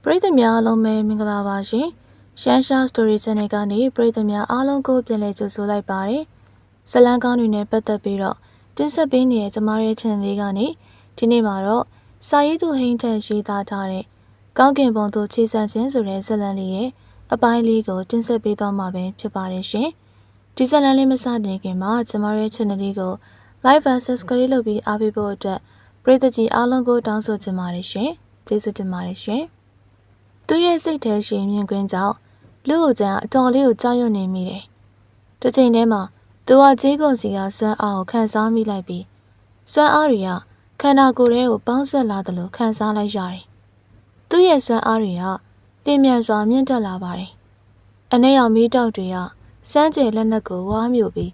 ပရိသတ်များအားလုံးပဲမင်္ဂလာပါရှင်။ရှမ်းရှာ Story Channel ကနေပရိသတ်များအားလုံးကိုပြန်လည်ကြိုဆိုလိုက်ပါတယ်။ဇလန်းကောင်းတွေနဲ့ပတ်သက်ပြီးတော့တင်ဆက်ပေးနေတဲ့ကျမရဲ့ channel လေးကနေဒီနေ့မှာတော့စာရေးသူဟိန်းထန်ရေးသားထားတဲ့ကောင်းကင်ဘုံသို့ခြေဆန့်ခြင်းဆိုတဲ့ဇလန်းလေးရဲ့အပိုင်းလေးကိုတင်ဆက်ပေးသွားမှာပဲဖြစ်ပါတယ်ရှင်။ဒီဇလန်းလေးမစတင်ခင်မှာကျမရဲ့ channel လေးကို Like and Subscribe လုပ်ပြီးအားပေးဖို့အတွက်ပရိသတ်ကြီးအားလုံးကိုတောင်းဆိုချင်ပါတယ်ရှင်။ကျေးဇူးတင်ပါတယ်ရှင်။သူရဲ့စိတ်ထဲရှင်မြင်ကွင်းကြောင့်လူ့ကိုကျန်အတော်လေးကိုကြောက်ရွံ့နေမိတယ်။တစ်ချိန်တည်းမှာသူကကြေးကုန်စီကစွမ်းအားကိုခံစားမိလိုက်ပြီးစွမ်းအားတွေကခန္ဓာကိုယ်ထဲကိုပေါင်းဆက်လာတယ်လို့ခံစားလိုက်ရတယ်။သူ့ရဲ့စွမ်းအားတွေကလျင်မြန်စွာမြင့်တက်လာပါတယ်။အနည်းအောင်မီးတောက်တွေကစမ်းကြယ်လက်နက်ကိုဝါးမြို့ပြီး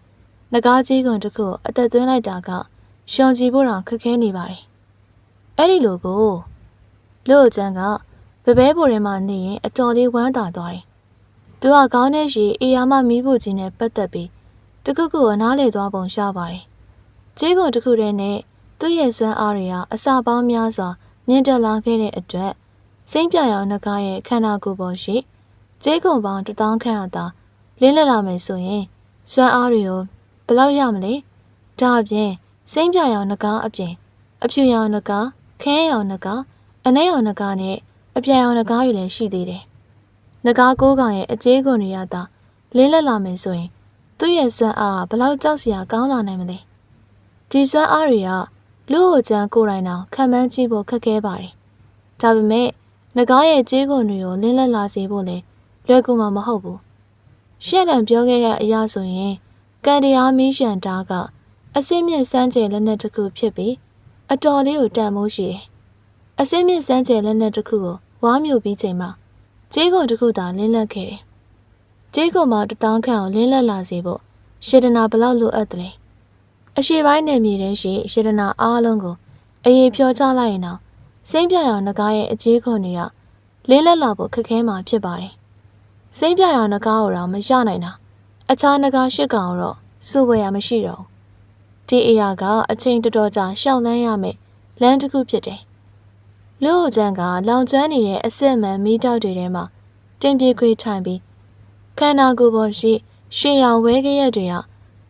ငကားကြေးကုန်တစ်ခုအသက်သွင်းလိုက်တာကရှုံကြည်ဖို့တောင်ခက်ခဲနေပါတယ်။အဲ့ဒီလိုကိုလူ့ကိုကျန်ကဘဲဘဲပေါ်ထဲမှာနေရင်အတော်လေးဝမ်းသာသွားတယ်။သူကခေါင်းနဲ့ရှည်အေယာမမီးဖို့ကြီးနဲ့ပတ်သက်ပြီးတခုခုကိုနားလေသွားပုံရပါတယ်။ကြေးကုန်တစ်ခုတည်းနဲ့သူ့ရဲ့စွမ်းအားတွေကအစာပေါင်းများစွာမြင့်တက်လာခဲ့တဲ့အတွက်စိမ့်ပြရောင်နှကားရဲ့ခန္ဓာကိုယ်ပေါ်ရှိကြေးကုန်ပေါင်း1000ခန့်အသာလင်းလက်လာမယ်ဆိုရင်စွမ်းအားတွေကိုဘယ်လောက်ရမလဲ။ဒါအပြင်စိမ့်ပြရောင်နှကားအပြင်အဖြူရောင်နှကားခဲရောင်နှကားအနှဲရောင်နှကားနဲ့အပြာရောင်နှကားတွေလည်းရှိသေးတယ်။နှကား9ကောင်ရဲ့အကျေးကုန်တွေရတာလင်းလက်လာမယ်ဆိုရင်သူ့ရဲ့စွမ်းအားဘလောက်ကြောက်စရာကောင်းလာနိုင်မလဲ။ဒီစွမ်းအားတွေကလူ့ကိုကျန်ကိုယ်တိုင်တော့ခံမှန်းကြည့်ဖို့ခက်ခဲပါတယ်။ဒါပေမဲ့နှကားရဲ့ကျေးကုန်တွေကိုလင်းလက်လာစေဖို့လည်းလွယ်ကူမှာမဟုတ်ဘူး။ရှက်လန်ပြောခဲ့တဲ့အရာဆိုရင်ကန်တရားမီးရှန်တားကအစင်းမြင့်စမ်းကျယ်လက်နက်တစ်ခုဖြစ်ပြီးအတော်လေးကိုတန်မိုးရှိတယ်။အစင်းမြင့်စမ်းကျယ်လက်နက်တစ်ခုကိုဝါမျိုးပြီးချိန်မှာကြေးကုန်တစ်ခုသာလင်းလက်ခဲ့တယ်။ကြေးကုန်မှာ1000ခန့်အောင်လင်းလက်လာစေဖို့ရှေဒနာဘလောက်လိုအပ်တယ်။အရှိပိုင်းနယ်မြေထဲရှိရှေဒနာအားလုံးကိုအရေးဖြောချလိုက်ရင်တော့စိမ့်ပြရောင်နှကားရဲ့အကြေးကုန်တွေကလင်းလက်လာဖို့ခက်ခဲမှာဖြစ်ပါတယ်။စိမ့်ပြရောင်နှကားကိုတော့မရနိုင်တာအခြားနှကားရှစ်ကောင်တော့စိုးဝယ်ရမရှိတော့ဘူး။ဒီအရာကအချိန်တော်တော်ကြာရှောက်လန်းရမယ်လမ်းတစ်ခုဖြစ်တယ်။လူ့ကျန်ကလောင်ကျွမ်းနေတဲ့အစစ်မှန်မီးတောက်တွေထဲမှာတင်ပြေခွေထိုင်ပြီးခန္ဓာကိုယ်ပေါ်ရှိရွှေရောင်ဝဲကရက်တွေက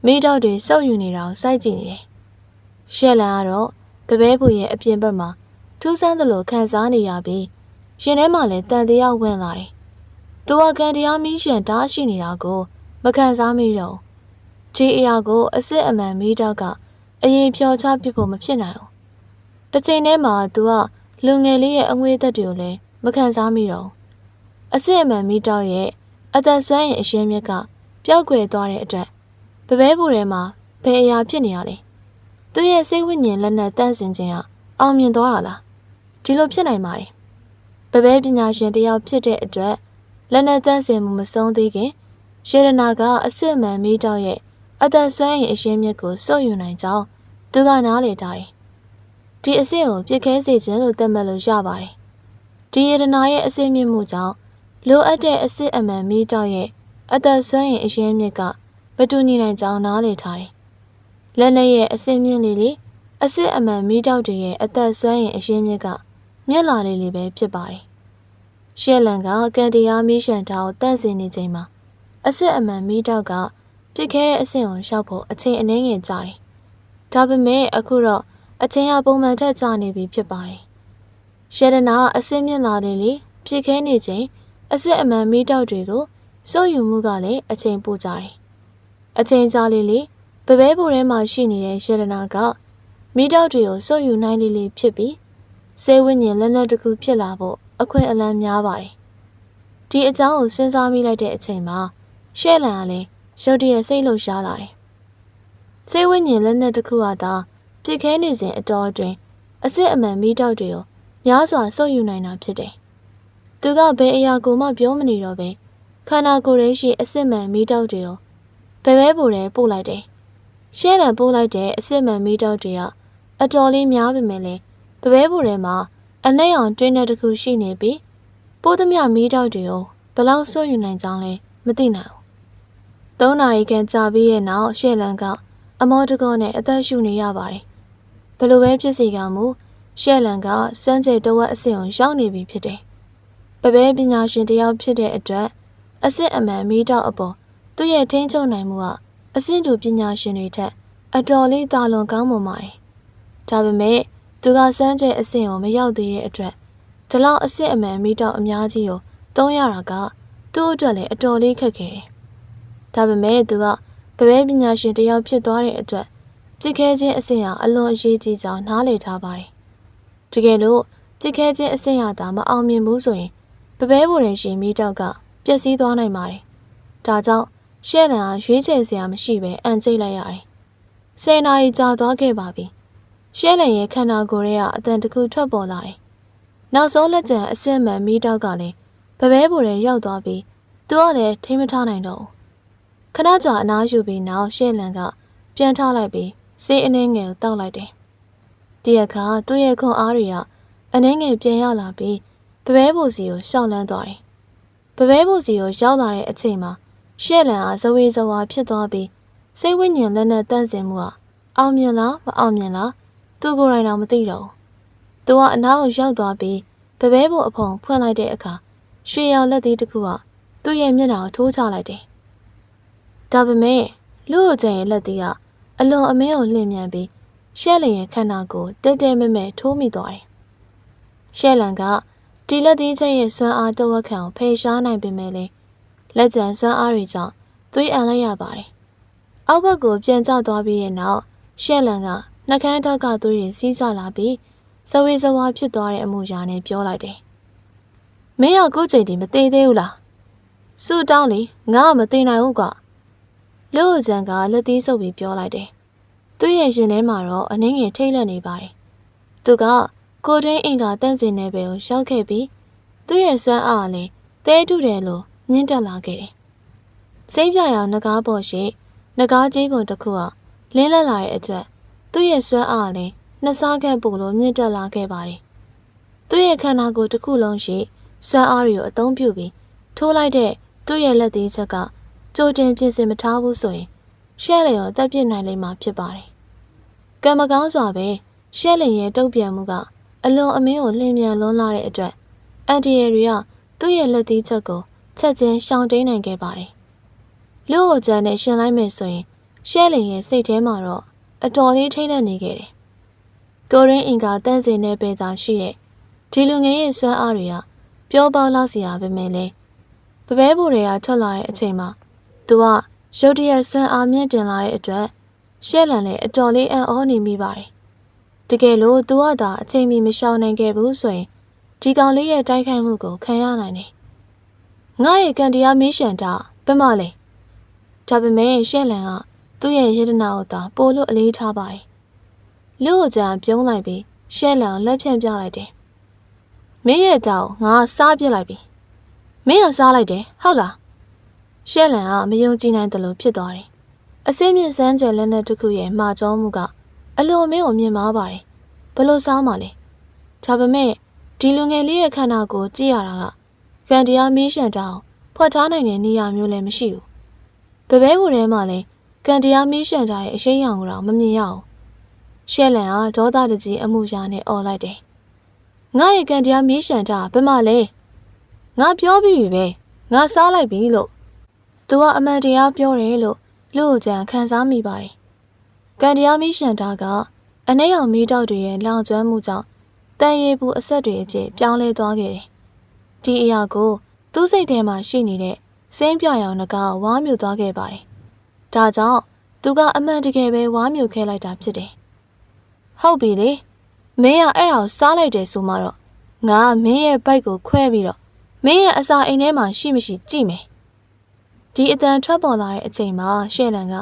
မီးတောက်တွေစုပ်ယူနေတာကိုစိုက်ကြည့်နေတယ်။ရှက်လန်ကတော့ဘဲဘဲဖူရဲ့အပြင်ဘက်မှာထူးဆန်းသလိုခံစားနေရပြီးရင်ထဲမှာလည်းတန်တရားဝင်လာတယ်။သူကကန်တရားမီးရှန်တားရှိနေတာကိုမခံစားမိတော့ဘူး။ဒီအရာကိုအစစ်အမှန်မီးတောက်ကအရင်ဖြောချပစ်ဖို့မဖြစ်နိုင်ဘူး။တစ်ချိန်တည်းမှာသူကလူငယ်လေးရဲ့အငွေ့သက်တွေကိုလည်းမခံစားမိတော့ဘူး။အစစ်အမှန်မီးတောက်ရဲ့အသက်ဆွမ်းရင်အရှင်းမြစ်ကပျောက်ကွယ်သွားတဲ့အတွက်ဘဲဘဲပူထဲမှာဘယ်အရာဖြစ်နေရလဲ။သူရဲ့စိတ်ဝိညာဉ်လက်နက်တန့်စင်ခြင်းကအောင်မြင်သွားတာလား။ဒီလိုဖြစ်နိုင်ပါတယ်။ဘဲဘဲပညာရှင်တယောက်ဖြစ်တဲ့အတွက်လက်နက်တန့်စင်မှုမဆုံးသေးခင်ရှေဒနာကအစစ်အမှန်မီးတောက်ရဲ့အသက်ဆွမ်းရင်အရှင်းမြစ်ကိုစုပ်ယူနိုင်ကြောင်းသူကနားလည်ထားတယ်။ဒီအစစ်ကိုပြစ်ခဲစေခြင်းလို့သတ်မှတ်လို့ရပါတယ်။ဒီယတနာရဲ့အစစ်မြင့်မှုကြောင့်လိုအပ်တဲ့အစစ်အမှန်မီးတောက်ရဲ့အသက်ဆွမ်းရင်အရှင်းမြစ်ကမတူညီနိုင်ကြောင်းနားလည်ထားတယ်။လက်နဲ့ရဲ့အစစ်မြင့်လေးအစစ်အမှန်မီးတောက်တွေရဲ့အသက်ဆွမ်းရင်အရှင်းမြစ်ကမြင့်လာလေးပဲဖြစ်ပါတယ်။ရှက်လန်ကကန်တရားမီးရှန်တာကိုတန့်စင်နေချိန်မှာအစစ်အမှန်မီးတောက်ကပြစ်ခဲတဲ့အဆင့်ကိုရှောက်ဖို့အချိန်အနည်းငယ်ကြာတယ်။ဒါပေမဲ့အခုတော့အချိန်ကပုံမှန်ထက်ကြာနေပြီဖြစ်ပါတယ်။ရှေဒနာအစစ်မြင့်လာလေပြစ်ခဲနေချိန်အစစ်အမှန်မီးတောက်တွေကိုစုပ်ယူမှုကလည်းအချိန်ပိုကြာတယ်။အချိန်ကြာလေဘဲဘဲပူထဲမှာရှိနေတဲ့ရှေဒနာကမီးတောက်တွေကိုစုပ်ယူနိုင်လေဖြစ်ပြီးစေဝိညာဉ်လက်နက်တစ်ခုဖြစ်လာဖို့အခွင့်အလမ်းများပါတယ်။ဒီအကြောင်းကိုစဉ်းစားမိလိုက်တဲ့အချိန်မှာရှဲလန်ကလည်းရုတ်တရက်စိတ်လှုပ်ရှားလာတယ်။စေဝိညာဉ်လက်နက်တစ်ခုကသာပြစ်ခဲနေစဉ်အတော်အတွင်းအစစ်အမှန်မီးတောက်တွေကိုများစွာစုပ်ယူနိုင်တာဖြစ်တယ်။သူကဘယ်အရာကိုမှပြောမနေတော့ပဲခန္ဓာကိုယ်ရဲ့ရှိအစစ်မှန်မီးတောက်တွေကိုဘဲဘဲပူထဲပို့လိုက်တယ်။ရှဲလန်ပို့လိုက်တဲ့အစစ်မှန်မီးတောက်တွေကအတော်လေးများပေမဲ့လည်းဘဲဘဲပူထဲမှာအနှဲ့အောင်တွင်းတဲ့တစ်ခုရှိနေပြီးပိုးသမျှမီးတောက်တွေကိုဘယ်လောက်စုပ်ယူနိုင်ကြောင်းလဲမသိနိုင်ဘူး။3 နာရီခန့်ကြာပြီးရဲ့နောက်ရှဲလန်ကအမောတကောနဲ့အသက်ရှူနေရပါတယ်။ဘယ်လိုပဲဖြစ်စီကမူရှဲလန်ကစမ်းကျဲတဝက်အဆင့်ကိုရောက်နေပြီဖြစ်တယ်။ ပပဲပညာရှင်တယောက်ဖြစ်တဲ့အတွက်အစစ်အမှန်မီးတောက်အပေါ်သူ့ရဲ့ထိန်းချုပ်နိုင်မှုကအဆင့်တူပညာရှင်တွေထက်အတော်လေးသာလွန်ကောင်းမွန်ပါတယ်။ဒါပေမဲ့သူကစမ်းကြဲအဆင့်ကိုမရောက်သေးတဲ့အတွက်ဒီလောက်အစစ်အမှန်မီးတောက်အများကြီးကိုသုံးရတာကသူ့အတွက်လည်းအတော်လေးခက်ခဲတယ်။ဒါပေမဲ့သူကပပဲပညာရှင်တယောက်ဖြစ်သွားတဲ့အတွက်ပြစ်ခဲခြင်းအဆင့်ဟာအလွန်အရေးကြီးကြောင်းနားလည်ထားပါတယ်။တကယ်လို့ပြစ်ခဲခြင်းအဆင့်ရတာမအောင်မြင်ဘူးဆိုရင်ပပဲဘိုရင်ရှင်မီးတောက်ကပျက်စီးသွားနိုင်ပါတယ်။ဒါကြောင့်ရှဲလန်ဟာရွေးချယ်စရာမရှိပဲအန်ကျိတ်လိုက်ရတယ်။10 နာရီကြာသွားခဲ့ပါပြီ။ရှဲလန်ရဲ့ခန္ဓာကိုယ်ရဲ့အတန်တစ်ခုထွက်ပေါ်လာတယ်။နောက်ဆုံးလက်ကျန်အစစ်မှန်မီးတောက်ကလည်းပပဲဘိုရင်ရောက်သွားပြီးသူကလည်းထိမထားနိုင်တော့ဘူး။ခဏကြာအနားယူပြီးနောက်ရှဲလန်ကပြန်ထားလိုက်ပြီးဆေးအနှင်းငယ်ကိုတောက်လိုက်တယ်။ဒီအခါသူ့ရဲ့ခွန်အားတွေကအနှင်းငယ်ပြန်ရလာပြီးပပဲဘိုစီကိုရှောက်လန်းသွားတယ်။ပပဲဘိုစီကိုရောက်လာတဲ့အချိန်မှာရှဲလန်ဟာဇဝေဇဝါဖြစ်သွားပြီးစိတ်ဝိညာဉ်လက်နဲ့တန့်စင်မှုဟာအောင်မြင်လားမအောင်မြင်လားသူကိုယ်တိုင်တော့မသိတော့ဘူး။သူကအနားကိုရောက်သွားပြီးပပဲဘိုအဖုံဖွင့်လိုက်တဲ့အခါရွှေရောင်လက်သေးတစ်ခုကသူ့ရဲ့မျက်နှာကိုထိုးချလိုက်တယ်။ဒါပေမဲ့လူ့အကျဉ်ရဲ့လက်သေးကအလွန်အမင်းကိုလှည့်မြန်ပြီးရှဲလန်ရဲ့ခန္ဓာကိုယ်တဲမဲမဲထိုးမိသွားတယ်။ရှဲလန်ကဒီလက်သေးချက်ရဲ့စွမ်းအားတဝက်ခန့်ကိုဖယ်ရှားနိုင်ပေမဲ့လည်းလက်ကျန်စွမ်းအားတွေကြောင့်သွေးအန်လိုက်ရပါတယ်။အောက်ဘက်ကိုပြန်ကျသွားပြီးတဲ့နောက်ရှဲလန်ကနှကန်းတောက်ကသွေးတွေစီးကျလာပြီးဇဝေဇဝါဖြစ်သွားတဲ့အမှုရာနဲ့ပြောလိုက်တယ်။မင်းကကိုယ်ချိန်ဒီမသေးသေးဘူးလား။စူတောင်းလေငါကမသေးနိုင်ဘူးကွာ။လူ့အကျန်ကလက်သီးဆုပ်ပြီးပြောလိုက်တယ်။သူ့ရဲ့ရင်ထဲမှာတော့အနှင်းငယ်ထိတ်လန့်နေပါတယ်။သူကကိုတွင်းအင်ကတန့်စင်နေပဲကိုရှောက်ခဲ့ပြီးသူ့ရဲ့စွမ်းအားလည်းတဲထုတယ်လို့မြင့်တက်လာခဲ့တယ်။စိမ့်ပြရောင်ငကားပေါ်ရှိငကားကြီးကုန်တစ်ခုလင်းလက်လာတဲ့အတွက်သူ့ရဲ့စွမ်းအားလည်းနှစ်ဆခန့်ပို့လို့မြင့်တက်လာခဲ့ပါတယ်။သူ့ရဲ့ခန္ဓာကိုယ်တစ်ခုလုံးရှိစွမ်းအားတွေကိုအသုံးပြုပြီးထိုးလိုက်တဲ့သူ့ရဲ့လက်သေးချက်ကကြိုတင်ပြင်ဆင်မထားဘူးဆိုရင်ရှဲလင်ကိုအသက်ပြစ်နိုင်လိမ့်မှာဖြစ်ပါတယ်။ကံမကောင်းစွာပဲရှဲလင်ရဲ့တုံ့ပြန်မှုကအလွန်အမင်းကိုလျင်မြန်လွန်းလာတဲ့အတွက်အန်တီရယ်တွေကသူ့ရဲ့လက်သေးချက်ကိုချက်ချင်းရှောင်တိန်နိုင်ခဲ့ပါတယ်။လူ့ကိုကြမ်းနဲ့ရှင်လိုက်မယ်ဆိုရင်ရှဲလင်ရဲ့စိတ်ထဲမှာတော့အတော်လေးထိတ်လန့်နေခဲ့တယ်။ကိုရင်းအင်ကတန့်စင်တဲ့ပေသာရှိတဲ့ဒီလူငယ်ရဲ့စွမ်းအားတွေကပြောပေါက်လောက်စရာပဲမဲ့လေပပဲဘိုတွေကထွက်လာတဲ့အချိန်မှာသူကရုတ်တရက်စွမ်းအားမြင့်တင်လာတဲ့အတွက်ရှဲလန်လည်းအတော်လေးအံ့ဩနေမိပါတယ်။တကယ်လို့သူကသာအချိန်မီမရှောင်နိုင်ခဲ့ဘူးဆိုရင်ဒီကောင်လေးရဲ့တိုက်ခိုက်မှုကိုခံရနိုင်တယ်။ငါရဲ့ကန်တရားမီးရှန်တာဘယ်မှလဲ။ဒါပေမဲ့ရှဲလန်ကသူ့ရဲ့ရတနာကိုသာပို့လို့အလေးထားပါတယ်။လူ့ကိုကြံပြုံးလိုက်ပြီးရှဲလန်လက်ဖြန့်ပြလိုက်တယ်။မင်းရဲ့တောင်ငါစားပြစ်လိုက်ပြီ။မင်းကစားလိုက်တယ်ဟုတ်လား။ရှဲလန်ကမယုံကြည်နိုင်တယ်လို့ဖြစ်သွားတယ်။အစင်းမြင့်စမ်းကြယ်လက်နဲ့တစ်ခုရဲ့မှားကြောမှုကအလွန်မင်းကိုမြင်မာပါတယ်။ဘလို့စားမှလဲ။ဒါပေမဲ့ဒီလူငယ်လေးရဲ့ခန္ဓာကိုကြည့်ရတာကကန်တရားမီးရှန်တောင်ဖွက်ထားနိုင်တဲ့နေရာမျိုးလည်းမရှိဘူး။ပပဲဘိုထဲမှာလည်းကန်တရားမီးရှန်တာရဲ့အရှိန်ရောင်ကိုတော့မမြင်ရအောင်။ရှဲလန်ကဒေါသတကြီးအမှုရာနဲ့អော်လိုက်တယ်။ငါရဲ့ကန်တရားမီးရှန်တာဘယ်မှလဲ။ငါပြောပြီးပြီပဲ။ငါစားလိုက်ပြီလို့သူကအမှန်တရားပြောတယ်လို့လူ့ကိုကြံခံစားမိပါတယ်။ကန်တရားမီးရှန်တာကအနှဲ့ရောင်မီးတောက်တွေရဲ့လောင်ကျွမ်းမှုကြောင့်တန်ရည်ပူအဆက်တွေအဖြစ်ပြောင်းလဲသွားခဲ့တယ်။ဒီအရာကိုသူ့စိတ်ထဲမှာရှိနေတဲ့စိမ့်ပြရောင်ငကားဝါမြူသွားခဲ့ပါတယ်။ဒါကြောင့်သူကအမှန်တကယ်ပဲဝါမြူခဲလိုက်တာဖြစ်တယ်။ဟုတ်ပြီလေ။မင်းကအဲ့ဒါကိုစားလိုက်တယ်ဆိုမှတော့ငါမင်းရဲ့ဘိုက်ကိုခွဲပြီးတော့မင်းရဲ့အစာအိမ်ထဲမှာရှိမရှိကြည့်မယ်။ဒီအတန်ထွက်ပေါ်လာတဲ့အချိန်မှာရှဲလန်က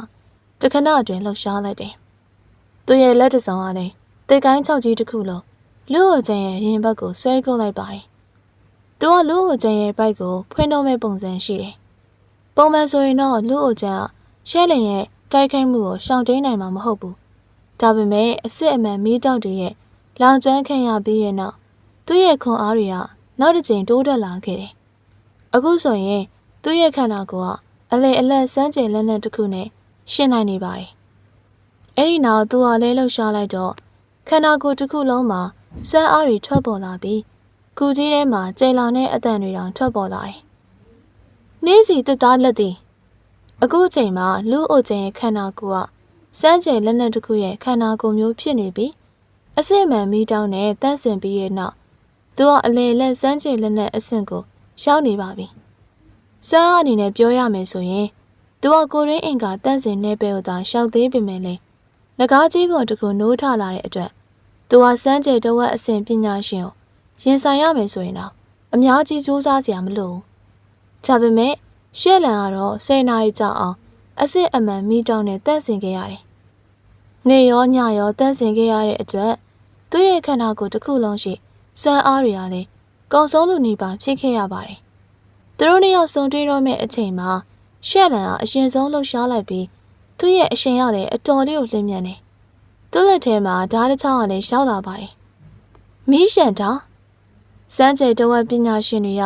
တခဏအတွင်းလှုပ်ရှားလိုက်တယ်။သူ့ရဲ့လက်တဆောင်ကလည်းတေကိုင်း၆ကြီးတစ်ခုလုံးလူ့ကိုကျန်ရဲ့ရင်ဘက်ကိုဆွဲကုပ်လိုက်ပါတယ်။သူကလူ့ကိုကျန်ရဲ့ဘိုက်ကိုဖွင့်တော့မဲ့ပုံစံရှိတယ်။ပုံမှန်ဆိုရင်တော့လူ့ကိုကျန်ကရှဲလင်ရဲ့တိုက်ခိုက်မှုကိုရှောင်တိန်နိုင်မှာမဟုတ်ဘူး။ဒါပေမဲ့အစစ်အမှန်မီးတောက်တွေရဲ့လောင်ကျွမ်းခံရပြီးရဲ့နောက်သူ့ရဲ့ခွန်အားတွေကနောက်တစ်ချိန်တိုးတက်လာခဲ့တယ်။အခုဆိုရင်သူ့ရဲ့ခန္ဓာကိုယ်ကအလဲအလက်စမ်းကြယ်လက်နဲ့တစ်ခုနဲ့ရှင်းနိုင်နေပါတယ်။အဲ့ဒီနောက်သူကလဲလှုပ်ရှားလိုက်တော့ခန္ဓာကိုယ်တစ်ခုလုံးမှာစွမ်းအားတွေထွက်ပေါ်လာပြီး ကူကြီးထဲမှာကြိမ်လောင်တဲ့အတန်တွေတောင်ထွက်ပေါ်လာတယ်။နှင်းစီတစ်သားလက်သည်အခုအချိန်မှာလူအိုကျန်ရဲ့ခန္ဓာကိုယ်ကစမ်းကြယ်လက်နက်တစ်ခုရဲ့ခန္ဓာကိုယ်မျိုးဖြစ်နေပြီးအစစ်မှန်မီးတောင်းနဲ့တန့်စင်ပြီးရဲ့နောက်သူကအလေလက်စမ်းကြယ်လက်နက်အဆင့်ကိုရောက်နေပါပြီ။စွမ်းအားအနေနဲ့ပြောရမယ်ဆိုရင်သူကကိုရင်းအင်ကတန့်စင်နေပဲကိုသာရှောက်သေးပေမဲ့လေလက်ကားကြီးကိုတခုနိုးထလာတဲ့အတွက်သူကစမ်းကြယ်တဝက်အဆင့်ပညာရှင်ကိုရင်ဆိုင်ရမယ်ဆိုရင်တော့အများကြီးစူးစမ်းစရာမလိုဘူး။ဒါပေမဲ့ရှက်လန်ကတော့10 နာရီကြာအောင်အစစ်အမှန်မီးတောင်းနဲ့တန့်စင်ခဲ့ရတယ်။နေရောညရောတန့်စင်ခဲ့ရတဲ့အတွက်သူ့ရဲ့ခန္ဓာကိုယ်တစ်ခုလုံးရှိစွမ်းအားတွေကလည်းကုံဆုံးလူနေပါဖြစ်ခဲ့ရပါတယ်။သူတို့နှစ်ယောက်ဆုံတွေ့တော့မယ့်အချိန်မှာရှက်လန်ကအရင်ဆုံးလှုပ်ရှားလိုက်ပြီးသူ့ရဲ့အရှင်ရလည်းအတော်လေးကိုလင်းမြန်တယ်။သူ့လက်ထဲမှာဓာတ်တစ်ချောင်းကလည်းရောက်လာပါတယ်။မီးရှန်တာစမ်းကြယ်တဝက်ပညာရှင်တွေက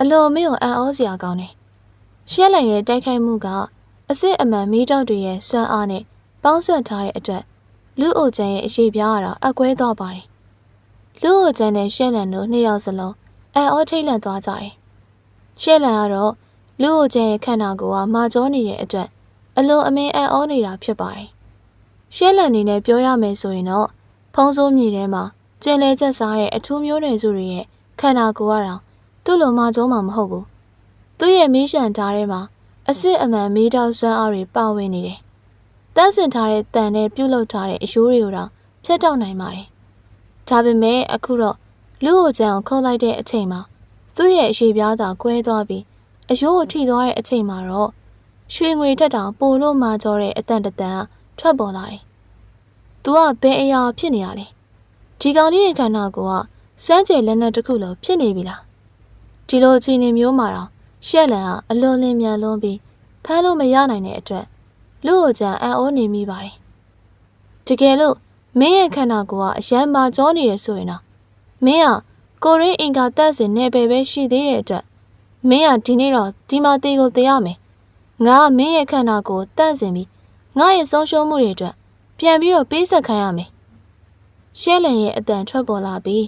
အလိုမင်းကိုအံ့ဩစရာကောင်းတယ်။ရှက်လန်ရဲ့တိုက်ခိုက်မှုကအစစ်အမှန်မီးတောက်တွေရဲ့စွမ်းအားနဲ့ပေါင်းစပ်ထားတဲ့အတွက်လူအိုကျန်ရဲ့အရေးပြားရတာအကွဲသွားပါတယ်။လူအိုကျန်နဲ့ရှက်လန်တို့နှစ်ယောက်စလုံးအံ့ဩထိတ်လန့်သွားကြတယ်။ရှက်လန်ကတော့လူအိုကျန်ရဲ့ခန္ဓာကိုယ်ကမာကျောနေတဲ့အတွက်အလိုအမင်းအံ့ဩနေတာဖြစ်ပါတယ်။ရှက်လန်အနေနဲ့ပြောရမယ်ဆိုရင်တော့ဖုံးစိုးမြေထဲမှာကျင်လေကျက်စားတဲ့အထူးမျိုးနွယ်စုတွေရဲ့ခန္ဓာကိုယ်ကတော့သူ့လိုမာကျောမှာမဟုတ်ဘူး။သူ့ရဲ့မီးရှန်ဓာတ်ထဲမှာအစစ်အမှန်မီးတောက်စွမ်းအားတွေပါဝင်နေတယ်။တန်းစင်ထားတဲ့တန်နဲ့ပြုတ်လုထားတဲ့အရိုးတွေကိုတော့ဖျက်တောက်နိုင်ပါတယ်။ဒါပေမဲ့အခုတော့လူ့ကိုကြံကိုခုတ်လိုက်တဲ့အချိန်မှာသူ့ရဲ့အရေးပြားသာကွဲသွားပြီးအရိုးကိုထိသွားတဲ့အချိန်မှာတော့ရွှေငွေတက်တောင်ပိုလို့မာကြောတဲ့အတန်တန်ထွက်ပေါ်လာတယ်။သူကဘယ်အရာဖြစ်နေရလဲ။ဒီကောင်လေးရဲ့ခန္ဓာကိုယ်ကစမ်းကြယ်လက်နက်တစ်ခုလိုဖြစ်နေပြီလား။ဒီလိုအခြေအနေမျိုးမှာတော့ရှက်လန်ကအလွန်လင်းမြန်လွန်းပြီးဖမ်းလို့မရနိုင်တဲ့အတွက်လူ့ကိုကြံအံ့ဩနေမိပါတယ်။တကယ်လို့မင်းရဲ့ခန္ဓာကိုယ်ကအရန်မာကြောနေရဆိုရင်တော့မင်းကကိုရင်းအင်္ဂါတက်စင်နေပဲရှိသေးတဲ့အတွက်မင်းကဒီနေ့တော့ဒီမှာတေကိုတေရမယ်။ငါကမင်းရဲ့ခန္ဓာကိုယ်တန့်စင်ပြီးငါရဲ့ဆုံးရှုံးမှုတွေအတွက်ပြန်ပြီးတော့ပေးဆက်ခံရမယ်။ရှဲလန်ရဲ့အတန်ထွက်ပေါ်လာပြီး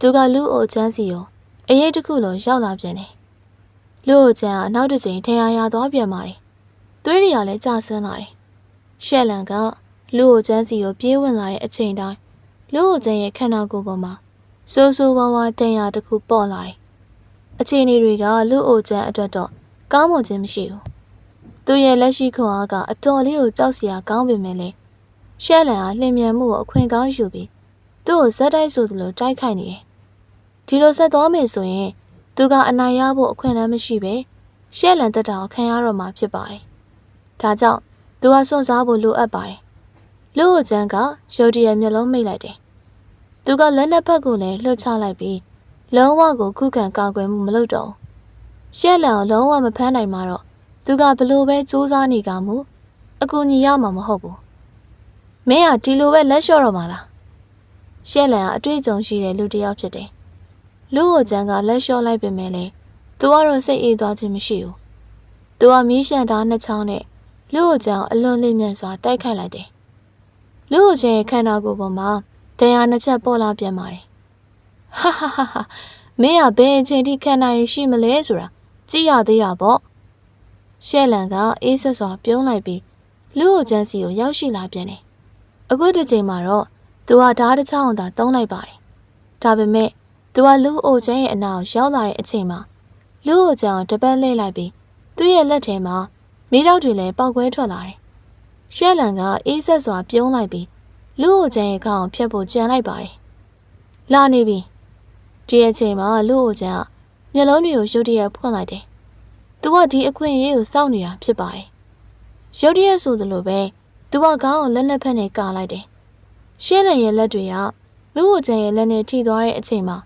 သူကလူ့အိုချမ်းစီကိုအရေးတစ်ခုလိုရောက်လာပြန်တယ်။လူ့အိုချမ်းကနောက်တစ်ချိန်ထင်ရသွားပြန်ပါတယ်။သွေးတွေကလည်းကျဆင်းလာတယ်။ရှက်လန်ကလူ့အိုချမ်းစီကိုပြေးဝင်လာတဲ့အချိန်တိုင်းလူ့အိုချမ်းရဲ့ခန္ဓာကိုယ်ပေါ်မှာဆိုးဆိုးဝါးဝါးတန်ရာတစ်ခုပေါ်လာတယ်။အခြေအနေတွေကလူ့အိုချမ်းအတွက်တော့ကောင်းမွန်ခြင်းမရှိဘူး။သူရဲ့လက်ရှိခွန်အားကအတော်လေးကိုကြောက်စရာကောင်းပေမဲ့လည်းရှက်လန်ကလျင်မြန်မှုကိုအခွင့်ကောင်းယူပြီးသူ့ကိုဇက်တိုက်ဆိုသလိုတိုက်ခိုက်နေတယ်။ဒီလိုဆက်သွားမယ်ဆိုရင်သူကအနိုင်ရဖို့အခွင့်အလမ်းမရှိပဲရှက်လန်တက်တာကိုခံရတော့မှာဖြစ်ပါတယ်။ဒါကြောင့်သူကစွန့်စားဖို့လိုအပ်ပါတယ်။လူ့ကိုကျန်းကရုတ်တရက်မျက်လုံးမိတ်လိုက်တယ်။သူကလက်နက်ဖက်ကိုလည်းလွှတ်ချလိုက်ပြီးလုံးဝကိုခုခံကာကွယ်မှုမလုပ်တော့ဘူး။ရှက်လန်ကိုလုံးဝမဖမ်းနိုင်မှာတော့သူကဘလို့ပဲစူးစမ်းနေကမှုအကူညီရမှာမဟုတ်ဘူး။မင်းကဒီလိုပဲလက်လျှော့တော့မှာလား။ရှက်လန်ကအတွေ့အကြုံရှိတဲ့လူတစ်ယောက်ဖြစ်တယ်။လူ့ကိုကျန်းကလက်လျှော့လိုက်ပေမဲ့လည်းသူကတော့စိတ်အေးသွားခြင်းမရှိဘူး။သူကမီးရှန်သားနှစ်ချောင်းနဲ့လူ့ကိုကျန်းအလွန်လေးမြန်စွာတိုက်ခိုက်လိုက်တယ်။လူ့ကိုကျန်းရဲ့ခန္ဓာကိုယ်ပေါ်မှာတရားနှစ်ချက်ပေါ်လာပြန်ပါတယ်။ဟာဟာဟာမင်းကဘယ်အချိန်ထိခန္ဓာရည်ရှိမလဲဆိုတာကြည့်ရသေးတာပေါ့။ရှက်လန်ကအေးဆက်စွာပြုံးလိုက်ပြီးလူ့ကိုကျန်းစီကိုရောက်ရှိလာပြန်တယ်။အခုတစ်ချိန်မှာတော့သူကဓာတ်တစ်ချောင်းသာတုံးလိုက်ပါတယ်။ဒါပေမဲ့သူကလူ့အိုကျန်းရဲ့အနာကိုရောက်လာတဲ့အချိန်မှာလူ့ကိုကျန်းကိုတပတ်လှည့်လိုက်ပြီးသူ့ရဲ့လက်ထဲမှာမီးတောက်တွေလည်းပေါက်ကွဲထွက်လာတယ်။ရှက်လန်ကအေးဆက်စွာပြုံးလိုက်ပြီးလူ့ကိုကျန်းရဲ့ခေါင်းဖြတ်ဖို့ကြံလိုက်ပါတယ်။လာနေပြီ။ဒီအချိန်မှာလူ့ကိုကျန်းကမျက်လုံးတွေကိုရုတ်တရက်ဖွင့်လိုက်တယ်။သူကဒီအခွင့်အရေးကိုစောင့်နေတာဖြစ်ပါတယ်။ရုတ်တရက်ဆိုသလိုပဲသူကခေါင်းကိုလက်နဲ့ဖက်နဲ့ကာလိုက်တယ်။ရှက်လန်ရဲ့လက်တွေကလူ့ကိုကျန်းရဲ့လက်နဲ့ထိသွားတဲ့အချိန်မှာ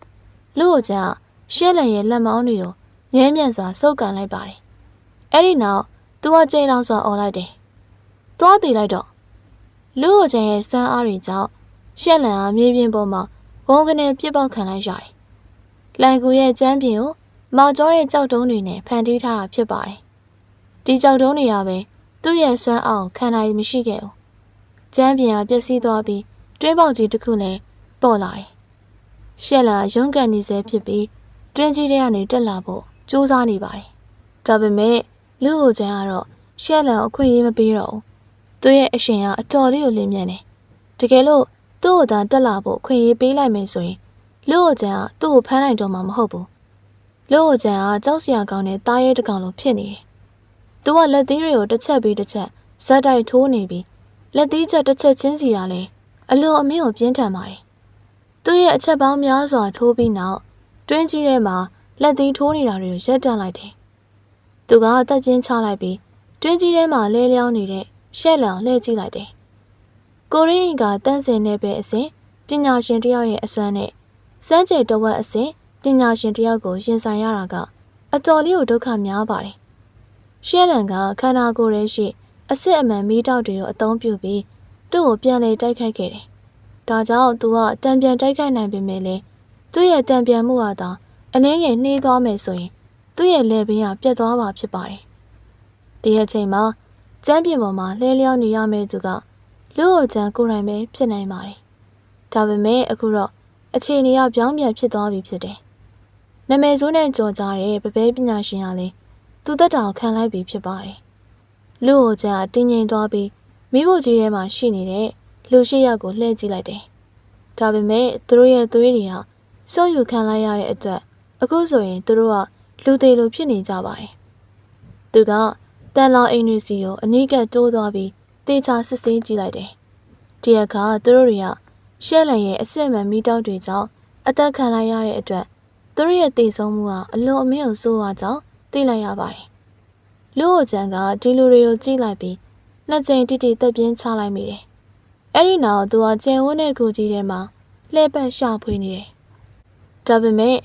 လူ့ကိုကျန်းကရှက်လန်ရဲ့လက်မောင်းတွေကိုမြဲမြံစွာဆုပ်ကန်လိုက်ပါတယ်။အဲ့ဒီနောက်သူကကြိမ်လောင်စွာអော်လိုက်တယ်။သွားတည်လိုက်တော့လူ့ကိုကျန်းရဲ့စွမ်းအားတွေကြောင့်ရှက်လန်ကမြေပြင်ပေါ်မှာဝုန်းကနေပြစ်ပေါက်ခံလိုက်ရတယ်။လိုင်ကူရဲ့ကျမ်းပြင်ကိုမောင်ကျော်ရဲ့ကြောက်တုံးတွေနဲ့ဖန်တီးထားတာဖြစ်ပါတယ်။ဒီကြောက်တုံးတွေကပဲသူ့ရဲ့စွမ်းအားကိုခံနိုင်မရှိခဲ့ဘူး။ကျမ်းပြင်ကပျက်စီးသွားပြီးတွင်းပေါက်ကြီးတစ်ခုလည်းပေါ်လာတယ်။ ရှက်လန်ရုန်းကန်နေစေဖြစ်ပြီးတွင်းကြီးထဲကနေတက်လာဖို့ကြိုးစားနေပါတယ်။ဒါပေမဲ့လူ့ဟိုချန်ကတော့ရှက်လန်အခွင့်အရေးမပေးတော့ဘူး။သူရဲ့အရှင်ကအတော်လေးကိုလင်းမြန်တယ်။တကယ်လို့သူ့ကိုသာတက်လာဖို့ခွင့်ရေးပေးလိုက်မယ်ဆိုရင်လူ့ဟိုချန်ကသူ့ကိုဖမ်းနိုင်တော့မှာမဟုတ်ဘူး။လူ့ဟိုချန်ကကြောက်စရာကောင်းတဲ့သားရဲတစ်ကောင်လိုဖြစ်နေတယ်။သူကလက်သီးတွေကိုတစ်ချက်ပြီးတစ်ချက်ဇက်တိုက်ထိုးနေပြီးလက်သီးချက်တစ်ချက်ချင်းစီကလည်းအလွန်အမင်းကိုပြင်းထန်ပါတယ်။သူ့ရဲ့အချက်ပေါင်းများစွာထိုးပြီးနောက်တွင်းကြီးထဲမှာလက်သီးထိုးနေတာတွေကိုရပ်တန့်လိုက်တယ်။သူကတက်ပြင်းချလိုက်ပြီးတွင်းကြီးထဲမှာလဲလျောင်းနေတဲ့ရှက်လန်လှည့်ကြည့်လိုက်တယ်။ကိုရင်းကတန်းစင်နဲ့ပဲအစဉ်ပညာရှင်တယောက်ရဲ့အစွမ်းနဲ့စမ်းကြဲတဝက်အစဉ်ပညာရှင်တယောက်ကိုရင်ဆိုင်ရတာကအတော်လေးကိုဒုက္ခများပါတယ်။ရှက်လန်ကခန္ဓာကိုယ်ရဲ့ရှိအစစ်အမှန်မီးတောက်တွေကိုအသုံးပြုပြီးသူ့ကိုပြန်လေတိုက်ခိုက်ခဲ့တယ်။ဒါကြောင့်သူကတံပြန်တိုက်ခိုက်နိုင်ပေမဲ့လည်းသူ့ရဲ့တံပြန်မှုဟာသာအနှင်းငယ်နှေးသွားမယ်ဆိုရင်သူ့ရဲ့လက်ဘင်းကပြတ်သွားမှာဖြစ်ပါတယ်။ဒီအချိန်မှာကျမ်းပြင်ပေါ်မှာလှဲလျောင်းနေရမယ့်သူကလူ့ဟိုချန်ကိုယ်တိုင်ပဲဖြစ်နိုင်ပါတယ်။ဒါပေမဲ့အခုတော့အခြေအနေကပြောင်းပြန်ဖြစ်သွားပြီဖြစ်တယ်။နာမည်ဆိုးနဲ့ကြော်ကြားတဲ့ပပဲပညာရှင်ကလည်းသူသက်တာကိုခံလိုက်ပြီဖြစ်ပါတယ်။လူ့ဟိုချန်ကတင်းငိမ်သွားပြီးမိဖို့ကြီးထဲမှာရှိနေတဲ့လူရှိယောက်ကိုလှည့်ကြည့်လိုက်တယ်။ဒါပေမဲ့သူတို့ရဲ့သွေးတွေကစော့ယူခံလိုက်ရတဲ့အတွက်အခုဆိုရင်သူတို့ကလူသေးလိုဖြစ်နေကြပါတယ်။သူကတန်လောင်အိမ်တွေစီကိုအနီးကပ်တိုးသွားပြီးတေချာစစ်ဆေးကြည့်လိုက်တယ်။ဒီအခါသူတို့တွေကရှက်လန်ရဲ့အစစ်အမှန်မီးတောက်တွေကြောင့်အသက်ခံလိုက်ရတဲ့အတွက်သူတို့ရဲ့တည်ဆုံးမှုကအလွန်အမင်းကိုဆိုးဝါးကြောင်းသိလိုက်ရပါတယ်။လူ့ဟိုချန်ကဒီလူတွေကိုကြည့်လိုက်ပြီးနှစ်ကြိမ်တိတိတက်ပြင်းချလိုက်မိတယ်။အဲ့ဒီနောက်သူကကျန်ဝန်းတဲ့ကူကြီးထဲမှာလှည့်ပတ်ရှာဖွေနေတယ်။ဒါပေမဲ့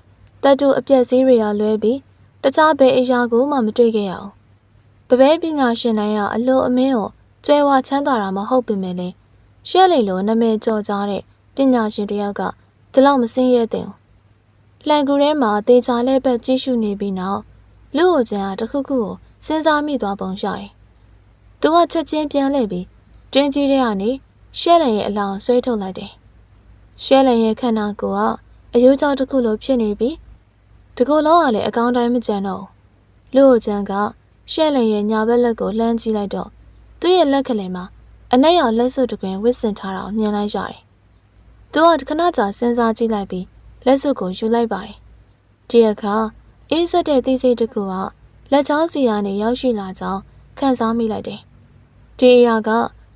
တတ်တူအပြက်စည်းတွေကလွဲပြီးတခြားဘယ်အရာကိုမှမတွေ့ခဲ့ရဘူး။ပပဲပညာရှင်တိုင်းကအလိုအမင်းကိုကျဲဝါချမ်းသာတာမဟုတ်ပေမဲ့လည်းရှက်လေလိုနာမည်ကျော်ကြားတဲ့ပညာရှင်တယောက်ကဒီလောက်မစင်းရဲတဲ့ဘူး။လှန်ကူထဲမှာတေချာလဲပတ်ကြည့်ရှုနေပြီးနောက်လူ့ဟိုချန်ကတခုခုကိုစဉ်းစားမိသွားပုံရတယ်။သူကချက်ချင်းပြန်လှည့်ပြီးတွင်းကြီးထဲကနေရှက်လန်ရဲ့အလောင်းဆွဲထုတ်လိုက်တယ်။ရှက်လန်ရဲ့ခန္ဓာကိုယ်ကအယိုးကြောတစ်ခုလိုဖြစ်နေပြီးတကူလုံးကလည်းအကောင်းတိုင်းမကြံတော့ဘူး။လူ့ဟိုချန်ကရှက်လန်ရဲ့ညာဘက်လက်ကိုလှမ်းကြည့်လိုက်တော့သူ့ရဲ့လက်ကလေးမှာအနက်ရောင်လက်စွပ်တစ်ခွင်ဝစ်စင်ထားတာကိုမြင်လိုက်ရတယ်။သူကခဏကြာစဉ်းစားကြည့်လိုက်ပြီးလက်စွပ်ကိုယူလိုက်ပါတယ်။ဒီအခါအေးဆက်တဲ့သီးစိတ်တစ်ခုကလက်ချောင်းစီကနေရောက်ရှိလာကြောင်းခံစားမိလိုက်တယ်။ဒီအရာက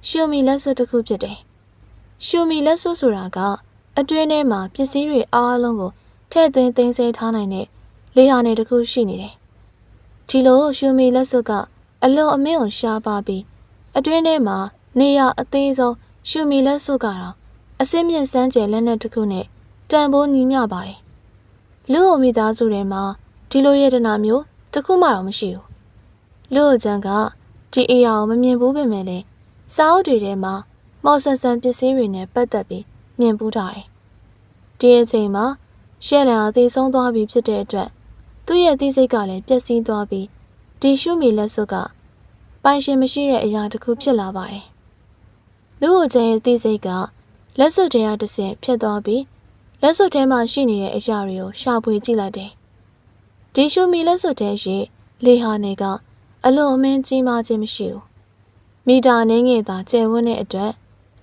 ရှူမီလက်စွပ်တစ်ခုဖြစ်တယ်။ရှူမီလက်စွပ်ဆိုတာကအတွင်းထဲမှာပစ္စည်းတွေအားလုံးကိုထည့်သွင်းသိမ်းဆည်းထားနိုင်တဲ့လေဟာနယ်တစ်ခုရှိနေတယ်။ဒီလိုရှူမီလက်စွပ်ကအလွန်အမင်းကိုရှားပါပြီးအတွင်းထဲမှာနေရအသေးဆုံးရှူမီလက်စွပ်ကတော့အစစ်မြင့်စမ်းကျယ်လက်နက်တစ်ခုနဲ့တန်ဖိုးညီမျှပါတယ်။လူ့ဟိုမိသားစုထဲမှာဒီလိုရတနာမျိုးတစ်ခုမှတော့မရှိဘူး။လူ့ဟိုချန်ကဒီအရာကိုမမြင်ဘူးပေမဲ့လည်းစာအုပ်တွေထဲမှာမော်ဆန်ဆန်ပစ္စည်းတွေနဲ့ပတ်သက်ပြီးမြင်ပူးထားတယ်။ဒီအချိန်မှာရှက်လန်အသေးဆုံးသွားပြီဖြစ်တဲ့အတွက်သူ့ရဲ့သိစိတ်ကလည်းပျက်စီးသွားပြီးဒီရှုမီလက်စွပ်ကပိုင်ရှင်မရှိတဲ့အရာတစ်ခုဖြစ်လာပါတယ်။လူ့ဟိုချန်ရဲ့သိစိတ်ကလက်စွပ်ထဲကတစ်ဆင့်ဖြတ်သွားပြီးလက်စွပ်ထဲမှာရှိနေတဲ့အရာတွေကိုရှာဖွေကြည့်လိုက်တယ်။ဒီရှုမီလက်စွပ်ထဲရှိလေဟာနယ်ကအလွန်အမင်းကြီးမားခြင်းမရှိဘူး။မီတာနှင်းငယ်သာကျယ်ဝန်းတဲ့အတွက်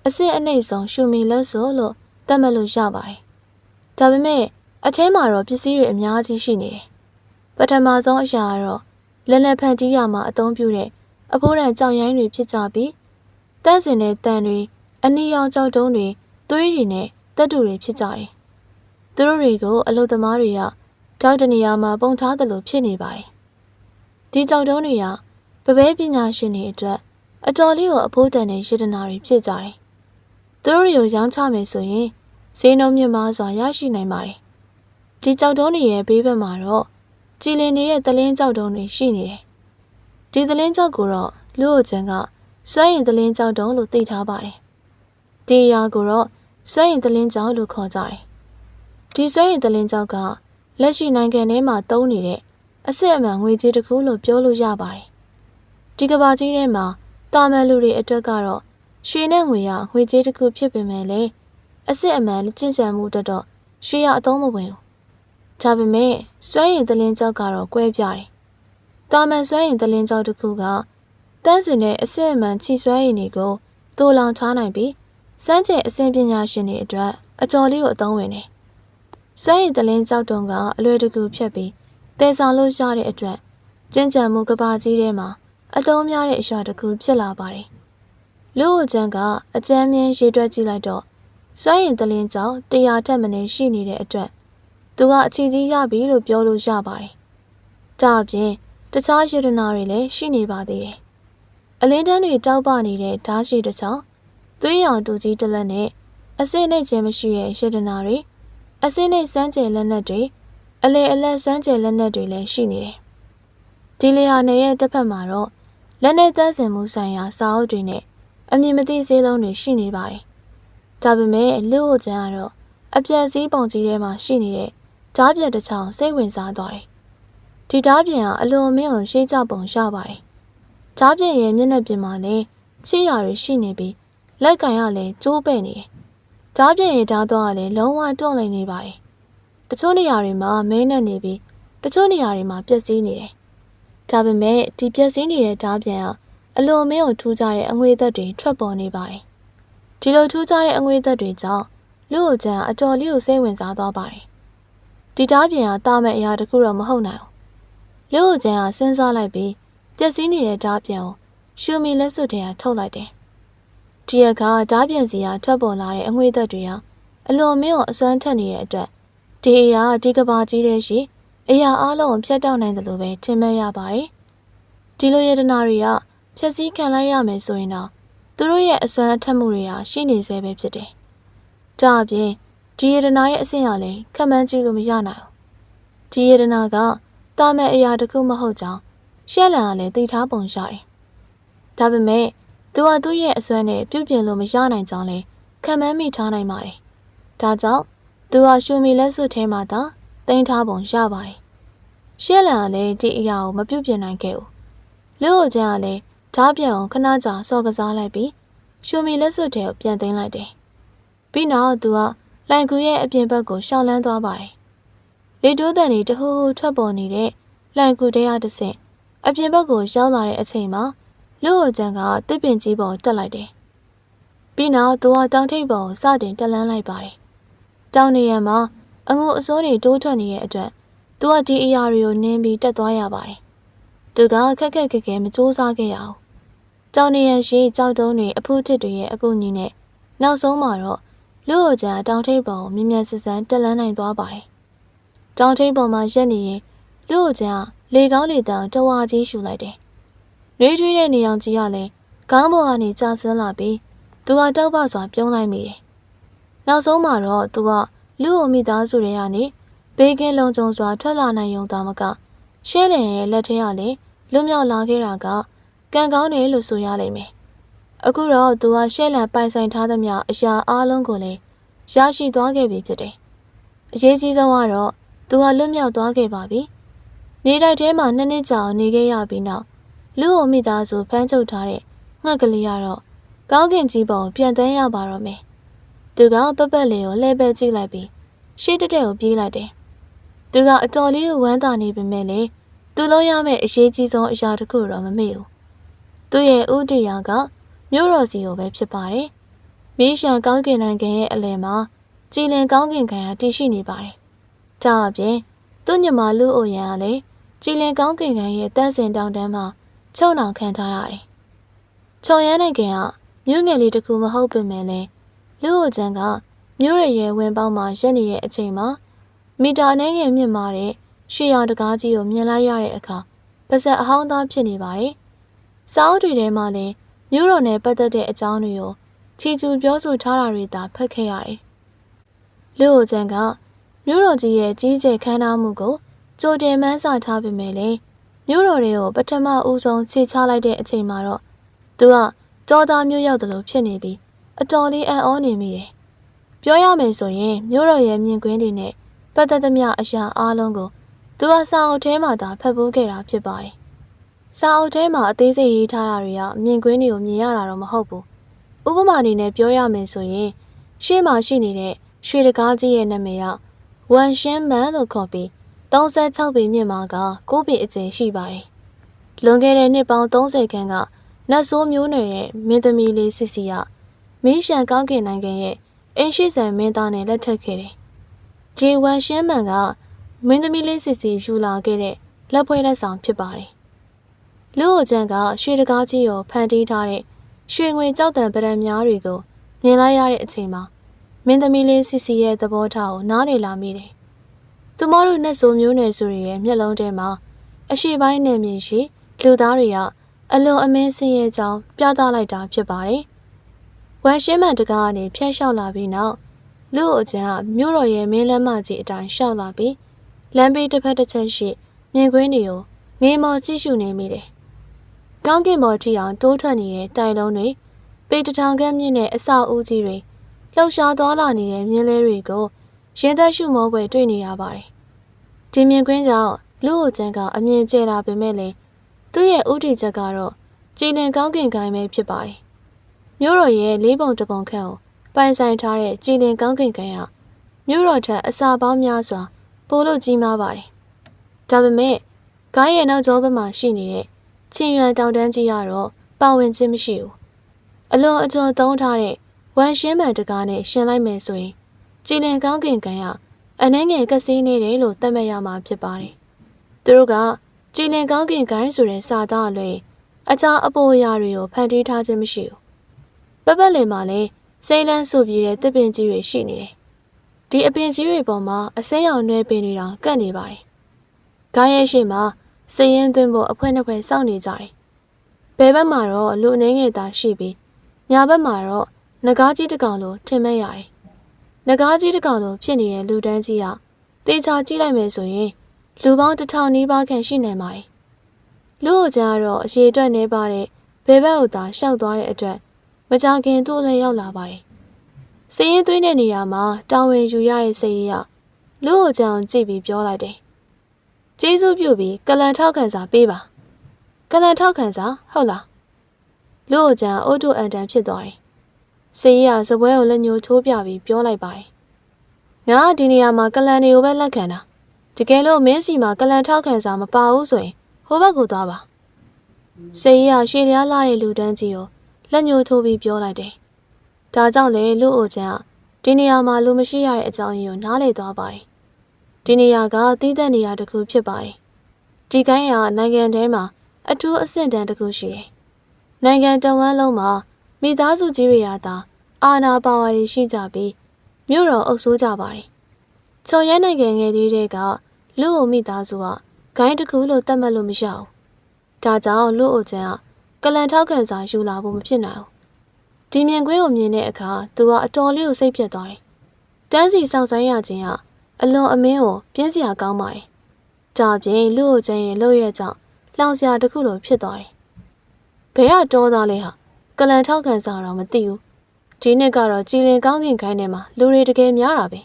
အစစ်အနှိမ့်ဆုံးရှုမီလက်စွပ်လို့သတ်မှတ်လို့ရပါတယ်။ဒါပေမဲ့အထဲမှာတော့ပစ္စည်းတွေအများကြီးရှိနေတယ်။ပထမဆုံးအရာကတော့လက်လက်ဖန်တီးရမှာအသုံးပြုတဲ့အဖိုးတန်ကြောက်ရိုင်းတွေဖြစ်ကြပြီးတန့်စင်တဲ့တန်တွေအနီရောင်ကြောက်တုံးတွေသွေးတွေနဲ့တက်တူတွေဖြစ်ကြတယ်။သူတို့တွေကိုအလုပ်သမားတွေကတောက်တနေရာမှာပုံထားတယ်လို့ဖြစ်နေပါတယ်။ဒီကြောက်တုံးတွေကပပဲပညာရှင်တွေအတွက်အတော်လေးကိုအဖိုးတန်တဲ့ရတနာတွေဖြစ်ကြတယ်။သူတို့တွေကိုရောင်းချမယ်ဆိုရင်ဈေးနှုန်းမြင့်မားစွာရရှိနိုင်ပါတယ်။ဒီကြောက်တုံးတွေရဲ့ဘေးဘက်မှာတော့ကြည်လင်နေတဲ့သလင်းကြောက်တုံးတွေရှိနေတယ်။ဒီသလင်းကြောက်ကိုတော့လူ့ဟိုချန်ကစွဲရင်သလင်းကြောက်တုံးလို့သိထားပါတယ်။ဒီအရာကိုတော့စွဲရင်သလင်းကြောက်လို့ခေါ်ကြတယ်။ဒီစွဲရင်သလင်းကြောက်ကလက်ရှိနိုင်ငံထဲမှာသုံးနေတဲ့အစစ်အမှန်ငွေကြေးတစ်ခုလို့ပြောလို့ရပါတယ်။ဒီကဘာကြီးထဲမှာတာမန်လူတွေအတွက်ကတော့ရွှေနဲ့ငွေရငွေကြေးတစ်ခုဖြစ်ပေမဲ့လည်းအစစ်အမှန်ကျင့်ကြံမှုတော့ ရွှေရအသုံးမဝင်ဘူး။ဒါပေမဲ့စွမ်းရည်တလင်းကျောက်ကတော့ကွဲပြားတယ်။တာမန်စွမ်းရည်တလင်းကျောက်တစ်ခုကတန်းစင်တဲ့အစစ်အမှန်ချီစွမ်းရည်တွေကိုတိုးလောင်ထားနိုင်ပြီးစမ်းကြဲအစဉ်ပညာရှင်တွေအတွက်အတော်လေးကိုအသုံးဝင်တယ်။စွမ်းရည်တလင်းကျောက်တုံကအလွယ်တကူဖြတ်ပြီးတည်ဆောင်လို့ရတဲ့အတွက်ကျဉ်းကြံမှုကဘာကြီးထဲမှာအသုံးများတဲ့အရာတစ်ခုဖြစ်လာပါတယ်။လူ့အကျန်းကအကျမ်းမြင့်ရေတွက်ကြည့်လိုက်တော့စွမ်းရည်တလင်းကျောက်100ထက်မနည်းရှိနေတဲ့အတွက်သူကအချီကြီးရပြီလို့ပြောလို့ရပါတယ်။ဒါအပြင်တခြားယတနာတွေလည်းရှိနေပါသေးတယ်။အလင်းတန်းတွေတောက်ပနေတဲ့ဓာတ်ရှိတစ်ချောင်းသွေးရောင်တူကြီးတစ်လက်နဲ့အစိမ့်နှိမ့်ခြင်းမရှိတဲ့ယတနာတွေအစိမ့်နှိမ့်စမ်းကြယ်လက်နက်တွေအလေအလတ်စမ်းကြယ်လက်နက်တွေလည်းရှိနေတယ်။ဒီလေဟာနယ်ရဲ့တစ်ဖက်မှာတော့လက်နဲ့သန်းစင်မှုဆိုင်ရာစာအုပ်တွေနဲ့အမြင်မသိစည်းလုံးတွေရှိနေပါတယ်။ဒါပေမဲ့လူ့အကျန်းကတော့အပြက်စည်းပုံကြီးထဲမှာရှိနေတဲ့ဓာတ်ပြက်တစ်ချောင်းစိတ်ဝင်စားသွားတယ်။ဒီဓာတ်ပြက်ကအလွန်မင်းကိုရှေးကြပုံရပါတယ်။ဓာတ်ပြက်ရဲ့မျက်နှာပြင်မှာလည်းချစ်ရာတွေရှိနေပြီးလက်ကင်ကလည်းကျိုးပဲ့နေတယ်။ဓာတ်ပြက်ရဲ့ဓာတ်သွားကလည်းလုံးဝတွန့်လိမ့်နေပါတယ်။တချို့နေရာတွေမှာမင်းနဲ့နေပြီးတချို့နေရာတွေမှာပျက်စီးနေတယ်။ဒါပေမဲ့ဒီပျက်စီးနေတဲ့ဓာတ်ပြက်ကအလွန်မင်းကိုထူးခြားတဲ့အငွေသက်တွေထွက်ပေါ်နေပါတယ်။ဒီလိုထူးခြားတဲ့အငွေသက်တွေကြောင့်လူ့အကျန်းအတော်လေးကိုစိတ်ဝင်စားသွားပါတယ်။ဒီဓာတ်ပြက်ကတာမဲ့အရာတစ်ခုတော့မဟုတ်နိုင်ဘူး။လူ့အကျန်းကစဉ်းစားလိုက်ပြီးပျက်စီးနေတဲ့ဓာတ်ပြက်ကိုရှူမီလက်စွပ်ထဲကထုတ်လိုက်တယ်။ဒီအခါဓာတ်ပြက်စီကထွက်ပေါ်လာတဲ့အငွေသက်တွေကအလွန်မင်းကိုအစွမ်းထက်နေတဲ့အတွက်ဒီအရာဒီကဘာကြီးတဲ့ရှိအရာအလုံးကိုဖျက်တောက်နိုင်တယ်လို့ပဲထင်မှတ်ရပါတယ်။ဒီလိုယတနာတွေကဖြည့်ဆည်းခံလိုက်ရမယ်ဆိုရင်တော့သူတို့ရဲ့အစွမ်းအထက်မှုတွေဟာရှိနေသေးပဲဖြစ်တယ်။ဒါအပြင်ဒီယတနာရဲ့အဆင့်အရလည်းခံမှန်းကြည့်လို့မရနိုင်ဘူး။ဒီယတနာကတာမန်အရာတစ်ခုမဟုတ်ကြောင်းရှက်လန်ကလည်းသိထားပုံရတယ်။ဒါပေမဲ့သူကသူ့ရဲ့အစွမ်းနဲ့ပြုပြင်လို့မရနိုင်ကြောင်းလည်းခံမှန်းမိထားနိုင်ပါတယ်။ဒါကြောင့်သူကရှူမီလက်စွပ်ထဲမှာသာတင်ထားပုံရပါတယ်။ရှက်လန်ကလည်းဒီအရာကိုမပြုပြင်နိုင်ခဲ့ဘူး။လူ့အကျန်းကလည်းဓာတ်ပြန်အောင်ခဏကြာစော်ကစားလိုက်ပြီးရှူမီလက်စွပ်ထဲကိုပြန်သိမ်းလိုက်တယ်။ပြီးနောက်သူကလိုင်ကူရဲ့အပြင်ဘက်ကိုရှောင်လန်းသွားပါတယ်။လေတိုးတန်တွေတဟူးဟူးထွက်ပေါ်နေတဲ့လိုင်ကူတဲရတစ်ဆင့်အပြင်ဘက်ကိုရောက်လာတဲ့အချိန်မှာလူ့အကျန်းကတစ်ပင်ကြီးပေါ်တက်လိုက်တယ်။ပြီးနောက်သူကတောင်ထိပ်ပေါ်ကိုစတင်တက်လန်းလိုက်ပါတယ်။တောင်နေရံမှာအငုအစိုးတွေတိုးထွက်နေတဲ့အတွက်သူကဒီအရာတွေကိုနင်းပြီးတက်သွားရပါတယ်။သူကခက်ခက်ခဲမစူးစမ်းခဲ့ရအောင်။တောင်နေရံရှိကြောက်တုံးတွေအဖူးထစ်တွေရဲ့အကူအညီနဲ့နောက်ဆုံးမှာတော့လူ့အကျန်းတောင်ထိပ်ပေါ်ကိုမြင်မြန်ဆန်ဆန်တက်လန်းနိုင်သွားပါတယ်။တောင်ထိပ်ပေါ်မှာရက်နေရင်လူ့အကျန်းလေကောင်းလေတန်းတဝါကြီးရှူလိုက်တယ်။နှွေးထွေးတဲ့နေအောင်ကြီးကလည်းခေါင်းပေါ်ကနေကျဆင်းလာပြီးသူကတောက်ပစွာပြုံးလိုက်မိတယ်။နောက်ဆုံးမှာတော့သူကလူ့အမိသားစုတွေကနေဘေးကင်းလုံခြုံစွာထွက်လာနိုင်ုံသာမကရှဲလင်ရဲ့လက်ထဲကလည်းလွတ်မြောက်လာခဲ့တာကကံကောင်းတယ်လို့ဆိုရလိမ့်မယ်။အခုတော့သူကရှဲလန်ပိုင်ဆိုင်ထားသမျှအရာအလုံးကိုလည်းရရှိသွားခဲ့ပြီဖြစ်တယ်။အရေးကြီးဆုံးကတော့သူကလွတ်မြောက်သွားခဲ့ပါပြီ။နေတိုက်ထဲမှာ2နှစ်ကြာနေခဲ့ရပြီးနောက်လူ့အမိသားစုဖမ်းချုပ်ထားတဲ့ငှက်ကလေးကတော့ကောင်းကင်ကြီးပေါ်ပြန်တန်းရပါတော့မယ်။သူကပတ်ပတ်လေးကိုလှည့်ပတ်ကြည့်လိုက်ပြီးရှေ့တက်တက်ကိုပြေးလိုက်တယ်။သူကအတော်လေးကိုဝမ်းသာနေပေမဲ့လည်းသူလုံးရမယ့်အရေးကြီးဆုံးအရာတစ်ခုတော့မမေ့ဘူး။သူ့ရဲ့ဥတီယာကမြို့တော်စီကိုပဲဖြစ်ပါတယ်။မီးရှံကောင်းကင်နိုင်ငံရဲ့အလယ်မှာကြည်လင်ကောင်းကင်ခံရတည်ရှိနေပါတယ်။ဒါအပြင်သူ့ညီမလူအိုရန်ကလည်းကြည်လင်ကောင်းကင်ခံရဲ့တန်းစင်တောင်တန်းမှာချုံနှောင်ခံထားရတယ်။ချုံရမ်းနိုင်ငံကမြို့ငယ်လေးတစ်ခုမဟုတ်ပေမဲ့လည်းလူ့အကျန်းကမြို့ရရဲ့ဝင်ပေါက်မှာရက်နေတဲ့အချိန်မှာမီတာနဲ့ငယ်မြင့်မာတဲ့ရွှေရောင်တကားကြီးကိုမြင်လိုက်ရတဲ့အခါပါဇက်အဟောင်းသားဖြစ်နေပါတယ်။စာအုပ်တွေထဲမှာလည်းမြို့တော်နဲ့ပတ်သက်တဲ့အကြောင်းတွေကိုချီကျူပြောဆိုထားတာတွေသာဖတ်ခဲ့ရတယ်။လူ့အကျန်းကမြို့တော်ကြီးရဲ့ကြီးကျယ်ခမ်းနားမှုကိုကြိုတင်မှန်းဆထားပေမဲ့လည်းမြို့တော်တွေကိုပထမဦးဆုံးခြေချလိုက်တဲ့အချိန်မှာတော့သူကကြောသားမြို့ရောက်တယ်လို့ဖြစ်နေပြီးအတော်လေးအံ့ဩနေမိတယ်။ပြောရမယ်ဆိုရင်မြို့တော်ရဲ့မြင်ကွင်းတွေနဲ့ပတ်သက်သမျှအရာအလုံးကိုသူကစာအုပ်ထဲမှာသာဖတ်ဖို့ခဲ့တာဖြစ်ပါတယ်။စာအုပ်ထဲမှာအသေးစိတ်ရေးထားတာတွေကမြင်ကွင်းတွေကိုမြင်ရတာတော့မဟုတ်ဘူး။ဥပမာအနေနဲ့ပြောရမယ်ဆိုရင်ရှေ့မှာရှိနေတဲ့ရွှေတကားကြီးရဲ့နာမည်က ဝန်ရှင်းမန်လို့ခေါ်ပြီး36ပေမြင့်မှာက9ပေအကျယ်ရှိပါတယ်။လွန်ခဲ့တဲ့နှစ်ပေါင်း30ခန့်ကနတ်ဆိုးမျိုးနွယ်ရဲ့မင်းသမီးလေးစစ်စီကမင်းရှန်ကောင်းကင်နိုင်ငံရဲ့အင်ရှိဆန်မင်းသားနဲ့လက်ထပ်ခဲ့တယ်။ဒီဝန်ရှင်းမန်ကမင်းသမီးလေးစစ်စီယူလာခဲ့တဲ့လက်ဖွဲလက်ဆောင်ဖြစ်ပါတယ်။လူ့အကျန်းကရွှေတကားကြီးကိုဖန်တီးထားတဲ့ရွှေငွေကြောက်တံပရံများတွေကိုမြင်လိုက်ရတဲ့အချိန်မှာမင်းသမီးလေးစစ်စီရဲ့သဘောထားကိုနားလည်လာမိတယ်။သူမတို့နတ်ဆိုးမျိုးနွယ်စုတွေရဲ့မျက်လုံးထဲမှာအရှိပိုင်းနယ်မြေရှိလူသားတွေကအလွန်အမင်းဆင်းရဲကြောင်းပြသလိုက်တာဖြစ်ပါတယ်။ဝန်ရှင်းမန်တကားကနေဖျက်လျှောက်လာပြီးနောက်လူ့အကျန်းကမြို့တော်ရဲ့မင်းလမ်းမကြီးအတိုင်းရှောက်လာပြီးလမ်းဘေးတစ်ဖက်တစ်ချက်ရှိမြင်ကွင်းတွေကိုငေးမော်ကြည့်ရှုနေမိတယ်။ကောင်းကင်ပေါ်ကြည့်အောင်တိုးထွက်နေတဲ့တိုင်လုံးတွေပေတထောင်ခန့်မြင့်တဲ့အဆောက်အဦကြီးတွေလှုပ်ရှားသွားလာနေတဲ့မြင်းလဲတွေကိုရင်သက်ရှုမောပွဲတွေ့နေရပါတယ်။ဒီမြင်ကွင်းကြောင့်လူ့အကျန်းကအမြင်ကျလာပေမဲ့လည်းသူ့ရဲ့ဥတီချက်ကတော့ကြည်လင်ကောင်းကင်ကိုင်းပဲဖြစ်ပါတယ်။မြို့တော်ရဲ့၄ပုံတစ်ပုံခန့်ကိုပိုင်ဆိုင်ထားတဲ့ကြည်လင်ကောင်းကင်ကိုင်းကမြို့တော်ထက်အစာပေါင်းများစွာပိုလို့ကြီးမားပါတယ်။ဒါပေမဲ့ဂိုင်းရဲ့နောက်ကျောဘက်မှာရှိနေတဲ့ချင်းရွံတောင်တန်းကြီးကတော့ပါဝင်ခြင်းမရှိဘူး။အလွန်အကျွံသုံးထားတဲ့ဝန်ရှင်းမှန်တကားနဲ့ရှင်းလိုက်မယ်ဆိုရင်ကြည်လင်ကောင်းကင်ကိုင်းကအနှဲငယ်ကစီးနေတယ်လို့သတ်မှတ်ရမှာဖြစ်ပါတယ်။သူတို့ကကြည်လင်ကောင်းကင်ကိုင်းဆိုတဲ့စာသားအလွင်အခြားအပေါ်အရာတွေကိုဖန်တီးထားခြင်းမရှိဘူး။ပတ်လည်မှာလည်းစိမ့်လန်းဆူပြေးတဲ့တစ်ပင်ကြီးတွေရှိနေတယ်။ဒီအပင်ကြီးတွေပေါ်မှာအစိမ်းရောင်နွယ်ပင်တွေတောင်ကပ်နေပါတယ်။ဂိုင်းရဲ့ရှေ့မှာစည်ရင်သွင်းဖို့အဖွဲနှစ်ဖွဲစောင့်နေကြတယ်။ဘယ်ဘက်မှာတော့လူအနှဲငယ်သားရှိပြီးညာဘက်မှာတော့နဂါးကြီးတစ်ကောင်လိုထင်မဲ့ရတယ်။နဂါးကြီးတစ်ကောင်လိုဖြစ်နေတဲ့လူတန်းကြီးကတေချာကြည့်လိုက်မယ်ဆိုရင်လူပေါင်း1000နီးပါးခန့်ရှိနေပါတယ်။လူ့အကျန်းကတော့အရေးအတွက်နေပါတဲ့ဘယ်ဘက်ကိုသာရှောက်သွားတဲ့အတွက်မကြခင်သူ့လည်းရောက်လာပါတယ်။စည်ရင်သွင်းတဲ့နေရာမှာတာဝန်ယူရတဲ့စိတ်ရည်ကလူ့အကျန်းကြည့်ပြီးပြောလိုက်တယ်။ကျေးဇူးပြုပြီးကလန်ထောက်ခံစာပေးပါ။ကလန်ထောက်ခံစာဟုတ်လား။လူ့အကျန်းအိုးတူအန်တန်ဖြစ်သွားတယ်။စိတ်ရည်ကစပွဲကိုလက်ညှိုးထိုးပြပြီးပြောလိုက်ပါတယ်။ငါဒီနေရာမှာကလန်တွေကိုပဲလက်ခံတာ။တကယ်လို့မင်းစီမှာကလန်ထောက်ခံစာမပါဘူးဆိုရင်ဟိုဘက်ကိုသွားပါ။စိတ်ရည်ကရှေ့လျားလာတဲ့လူတန်းကြီးကိုလက်ညှိုးထိုးပြီးပြောလိုက်တယ်။ဒါကြောင့်လေလူ့အိုချမ်းကဒီနေရာမှာလူမရှိရတဲ့အကြောင်းရင်းကိုနားလည်သွားပါတယ်။ဒီနေရာကသီးသန့်နေရာတစ်ခုဖြစ်ပါတယ်။ဒီကိုင်းကနိုင်ငံထဲမှာအထူးအဆင့်တန်းတစ်ခုရှိတယ်။နိုင်ငံတဝန်းလုံးမှာမိသားစုကြီးတွေရတာအာဏာပါဝါတွေရှိကြပြီးမြို့တော်အုပ်စိုးကြပါတယ်။ချုံရဲနိုင်ငံငယ်လေးတွေကလူ့အိုမိသားစုကဂိုင်းတစ်ခုလို့သတ်မှတ်လို့မရဘူး။ဒါကြောင့်လူ့အိုချမ်းကလန်ထောက်ခံစာယူလာဖို့မဖြစ်နိုင်ဘူး။ဒီမြင်ကွင်းကိုမြင်တဲ့အခါသူကအတော်လေးကိုစိတ်ပြတ်သွားတယ်။တန်းစီစောင့်ဆိုင်းရခြင်းကအလွန်အမင်းကိုပြင်းစရာကောင်းပါတယ်။ဒါပြင်လူ့အိုချမ်းရဲ့လှုပ်ရက်ကြောင့်လောင်စရာတစ်ခုလိုဖြစ်သွားတယ်။ဘယ်ကတောသားလဲဟာကလန်ထောက်ခံစာတော့မသိဘူး။ဒီနှစ်ကတော့ကြည်လင်ကောင်းကင်ခိုင်းထဲမှာလူတွေတကယ်များတာပဲ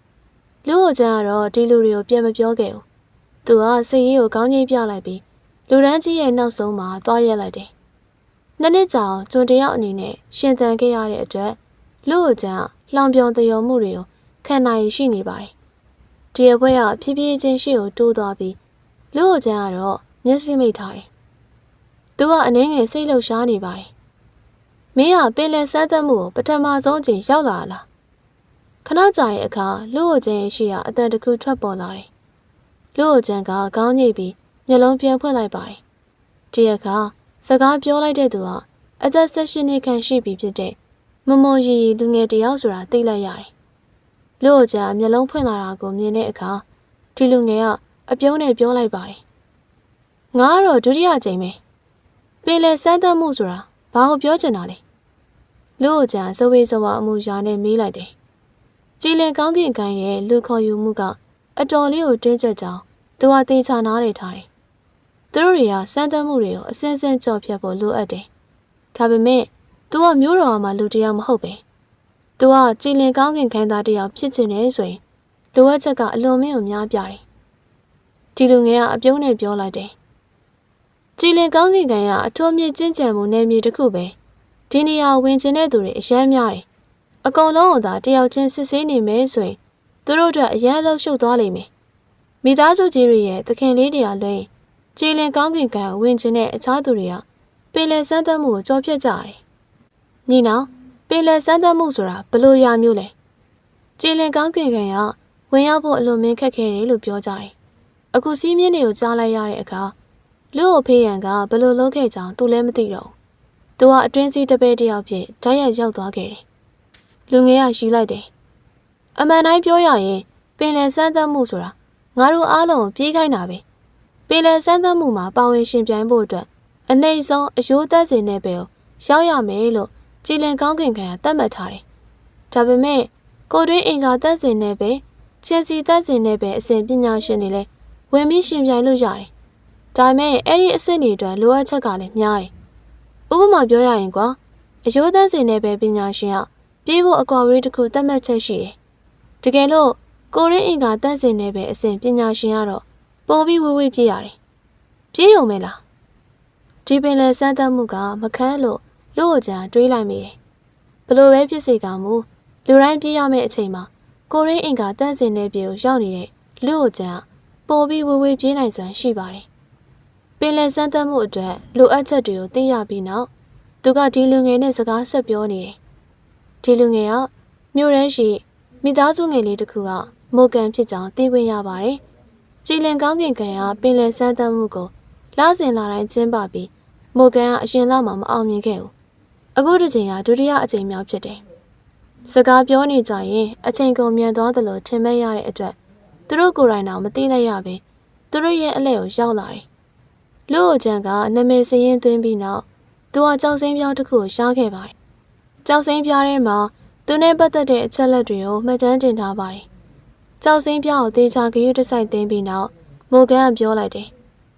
။လူ့အိုချမ်းကတော့ဒီလူတွေကိုပြန်မပြောခဲ့ဘူး။သူကစိတ်ရည်ကိုကောင်းကြီးပြလိုက်ပြီးလူရန်ကြီးရဲ့နောက်ဆုံးမှာသွားရက်လိုက်တယ်။နှစ်ကြာကျွန်တယောက်အနေနဲ့ရှင်သန်ခဲ့ရတဲ့အတွက်လူ့အိုချမ်းလောင်ပြောင်တယောမှုတွေကိုခံနိုင်ရှိနေပါတယ်။ဒီအဖွဲကဖြည်းဖြည်းချင်းရှေ့ကိုတိုးသွားပြီးလူ့အိုချမ်းကတော့မျက်စိမိတ်ထားတယ်။သူကအနှင်းငယ်စိတ်လှုပ်ရှားနေပါတယ်။မင်းကပင်လယ်ဆန်းသက်မှုကိုပထမဆုံးအချိန်ရောက်လာလား။ခဏကြာတဲ့အခါလူ့အိုချမ်းရဲ့ရှေ့ကအတန်တစ်ခုထွက်ပေါ်လာတယ်။လူ့အိုချမ်းကခေါင်းညိတ်ပြီးမျက်လုံးပြန်ဖွင့်လိုက်ပါတယ်။ဒီအခါစကားပြောလိုက်တဲ့သူကအသက်16နှစ်ခန့်ရှိပြီဖြစ်တဲ့မမုံရီလူငယ်တယောက်ဆိုတာသိလိုက်ရတယ်။လူ့အိုချမ်းမျက်လုံးဖွင့်လာတာကိုမြင်တဲ့အခါဒီလူငယ်ကအပြုံးနဲ့ပြောလိုက်ပါတယ်။ငါကတော့ဒုတိယကြိမ်ပဲ။ပင်လယ်ဆန်းသက်မှုဆိုတာဘာကိုပြောချင်တာလဲ။လူ့အိုချမ်းစဝေးစဝါအမှုရာနဲ့မေးလိုက်တယ်။ကြည်လင်ကောင်းကင်ကိုင်းရဲ့လူခေါ်ယူမှုကအတော်လေးကိုတင်းကျပ်ကြောင်းသူကသေချာနားလည်ထားတယ်။သူတို့တွေကစမ်းသပ်မှုတွေကိုအစင်းစင်းကြော်ဖြတ်ဖို့လိုအပ်တယ်။ဒါပေမဲ့သူကမျိုးတော်မှာလူတယောက်မဟုတ်ပဲ။သူကကြည်လင်ကောင်းကင်ခိုင်းသားတယောက်ဖြစ်ချင်တယ်ဆိုရင်လိုအပ်ချက်ကအလွန်မင်းကိုများပြတယ်။ဒီလူငယ်ကအပြုံးနဲ့ပြောလိုက်တယ်။ကြည်လင်ကောင်းကင်ခိုင်းကအထွတ်မြင့်ကျင့်ကြံမှုနယ်မြေတစ်ခုပဲ။ဒီနေရာဝင်ကျင်တဲ့သူတွေအများများတယ်။အကုန်လုံးကသာတယောက်ချင်းစစ်ဆေးနေမယ်ဆိုရင် သူတို့အတွက်အရန်အလုပ်ရှုပ်သွားလိမ့်မယ်။မိသားစုကြီးတွေရဲ့သခင်လေးတွေကလွှဲကြည်လင်ကောင်းကင်ကံဝင်ခြင်းတဲ့အခြားသူတွေကပင်လယ်စမ်းသပ်မှုကိုကြော်ဖြတ်ကြတယ်။ညီနောင်ပင်လယ်စမ်းသပ်မှုဆိုတာဘယ်လိုရာမျိုးလဲ။ကြည်လင်ကောင်းကင်ကံကဝင်ရောက်ဖို့အလွန်မင်းခက်ခဲတယ်လို့ပြောကြတယ်။အခုစီးမြင့်တွေကိုကြားလိုက်ရတဲ့အခါလူ့ကိုဖေးရန်ကဘယ်လိုလုပ်ခဲ့ကြောင်းသူလည်းမသိတော့ဘူး။သူကအတွင်းစည်းတပည့်တယောက်ဖြစ်ဓာတ်ရိုက်ရောက်သွားခဲ့တယ်။လူငယ်ကရှိလိုက်တယ်။အမှန်တိုင်းပြောရရင်ပင်လယ်စမ်းသပ်မှုဆိုတာငါတို့အားလုံးပြေးခိုင်းတာပဲ။ပင်လယ်စမ်းသပ်မှုမှာပါဝင်ရှင်ပြိုင်ဖို့အတွက်အနေဆုံးအယိုးသက်စင်တဲ့ဘယ်ကိုရောက်ရမယ်လို့ကြည်လင်ကောင်းကင်ခံကသတ်မှတ်ထားတယ်။ဒါပေမဲ့ကိုတွင်းအင်္ဂါသက်စင်တဲ့ပဲချင်စီသက်စင်တဲ့ပဲအစဉ်ပညာရှင်တွေလည်းဝင်ပြီးရှင်ပြိုင်လို့ရတယ်။ဒါပေမဲ့အဲ့ဒီအဆင့်တွေအတွက်လိုအပ်ချက်ကလည်းများတယ်။ဥပမာပြောရရင်ကွာအယိုးသက်စင်တဲ့ပဲပညာရှင်ကပြေးဖို့အကွာဝေးတစ်ခုသတ်မှတ်ချက်ရှိတယ်။တကယ်လို့ကိုရင်းအင်္ဂါသက်စင်တဲ့ပဲအစဉ်ပညာရှင်ကတော့ပိုပြီးဝေးဝေးပြေးရတယ်။ပြေးရုံပဲလား။ဒီပင်လယ်စမ်းသပ်မှုကမခန်းလို့လူ့ကိုကြံတွေးလိုက်မိတယ်။ဘလို့ပဲဖြစ်စေကမူလူတိုင်းပြေးရမယ့်အချိန်မှာကိုရင်းအင်္ဂါသက်စင်တဲ့ပြေကိုရောက်နေတဲ့လူ့ကိုကြံပိုပြီးဝေးဝေးပြေးနိုင်စွမ်းရှိပါတယ်။ပင်လယ်စမ်းသပ်မှုအတွက်လိုအပ်ချက်တွေကိုသိရပြီးနောက်သူကဒီလူငယ်နဲ့စကားဆက်ပြောနေတယ်။ဒီလူငယ်ကမြို့ရဲရှိမိသားစုငယ်လေးတစ်ခုကမိုကန်ဖြစ်ကြောင်းသိဝင်ရပါတယ်။ကြည်လင်ကောင်းကင်ကံကပင်လယ်စမ်းသပ်မှုကိုလစဉ်လာတိုင်းကျင်းပပြီးမိုကန်ကအရင်လောက်မှမအောင်မြင်ခဲ့ဘူး။အခုတစ်ချိန်ကဒုတိယအကြိမ်မြောက်ဖြစ်တယ်။စကားပြောနေကြရင်အချိန်ကုန်မြန်သွားတယ်လို့ထင်မဲ့ရတဲ့အတွက်သူတို့ကိုယ်တိုင်တော့မသိလိုက်ရပဲသူတို့ရဲ့အလဲကိုရောက်လာတယ်။လူ့အကြံကနာမည်စရင်သွင်းပြီးနောက်သူကကြောက်စိမ်းပြောင်းတစ်ခုကိုရှားခဲ့ပါတယ်။ကြောက်စိမ်းပြားထဲမှာသူနဲ့ပတ်သက်တဲ့အချက်လက်တွေကိုမှတ်တမ်းတင်ထားပါတယ်။ကြောက်စိမ်းပြားကိုသေချာဂရုတစိုက်သိမ်းပြီးနောက်မိုကန်ကပြောလိုက်တယ်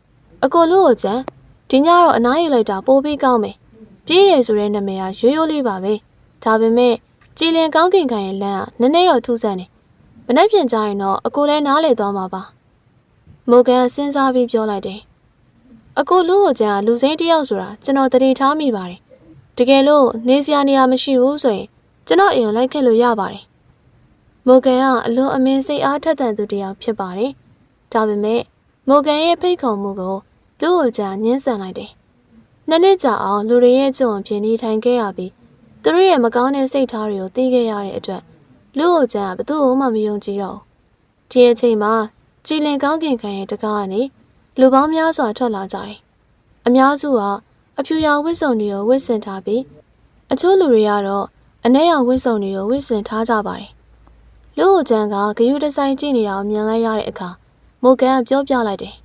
။အကိုလူ့အကြံဒီညတော့အနားယူလိုက်တာပိုပြီးကောင်းမယ်။ပြေးတယ်ဆိုတဲ့နာမည်ကရိုးရိုးလေးပါပဲ။ဒါပေမဲ့ကြည်လင်ကောင်းကင်ခံရဲ့လမ်းကနည်းနည်းတော့ထူးဆန်းတယ်။မနှက်ပြန်ကြရင်တော့အကိုလည်းနားလေသွားမှာပါ။မိုကန်စဉ်းစားပြီးပြောလိုက်တယ်။အကိုလူ့ကိုကြံလူစိမ်းတယောက်ဆိုတာကျွန်တော်တတိထားမိပါတယ်။တကယ်လို့နေစရာနေရာမရှိဘူးဆိုရင်ကျွန်တော်အိမ်ကိုလိုက်ခဲ့လို့ရပါတယ်။မိုကန်ကအလွန်အမင်းစိတ်အားထက်သန်သူတယောက်ဖြစ်ပါတယ်။ဒါပေမဲ့မိုကန်ရဲ့ဖိတ်ခေါ်မှုကိုလူ့ကိုကြံညှင်းဆန်လိုက်တယ်။နှစ်နှစ်ကြာအောင်လူတွေရဲ့ကြုံအဖြစ်နေထိုင်ခဲ့ရပြီးသူတို့ရဲ့မကောင်းတဲ့စိတ်ထားတွေကိုသိခဲ့ရတဲ့အတွက်လူ့ကိုကြံကဘသူ့ကိုမှမယုံကြည်တော့ဘူး။ဒီအချိန်မှာကြည်လင်ကောင်းကင်ခံရဲ့တကားကနေလူပေါင်းများစွာထွက်လာကြတယ်။အများစုကအဖြူရောင်ဝတ်စုံတွေကိုဝတ်ဆင်ထားပြီးအချို့လူတွေကတော့အနက်ရောင်ဝတ်စုံတွေကိုဝတ်ဆင်ထားကြပါတယ်။လူ့ကိုကြံကဂယုတဆိုင်ကြည့်နေတာကိုမြင်လိုက်ရတဲ့အခါမိုကန်ကပြောပြလိုက်တယ်။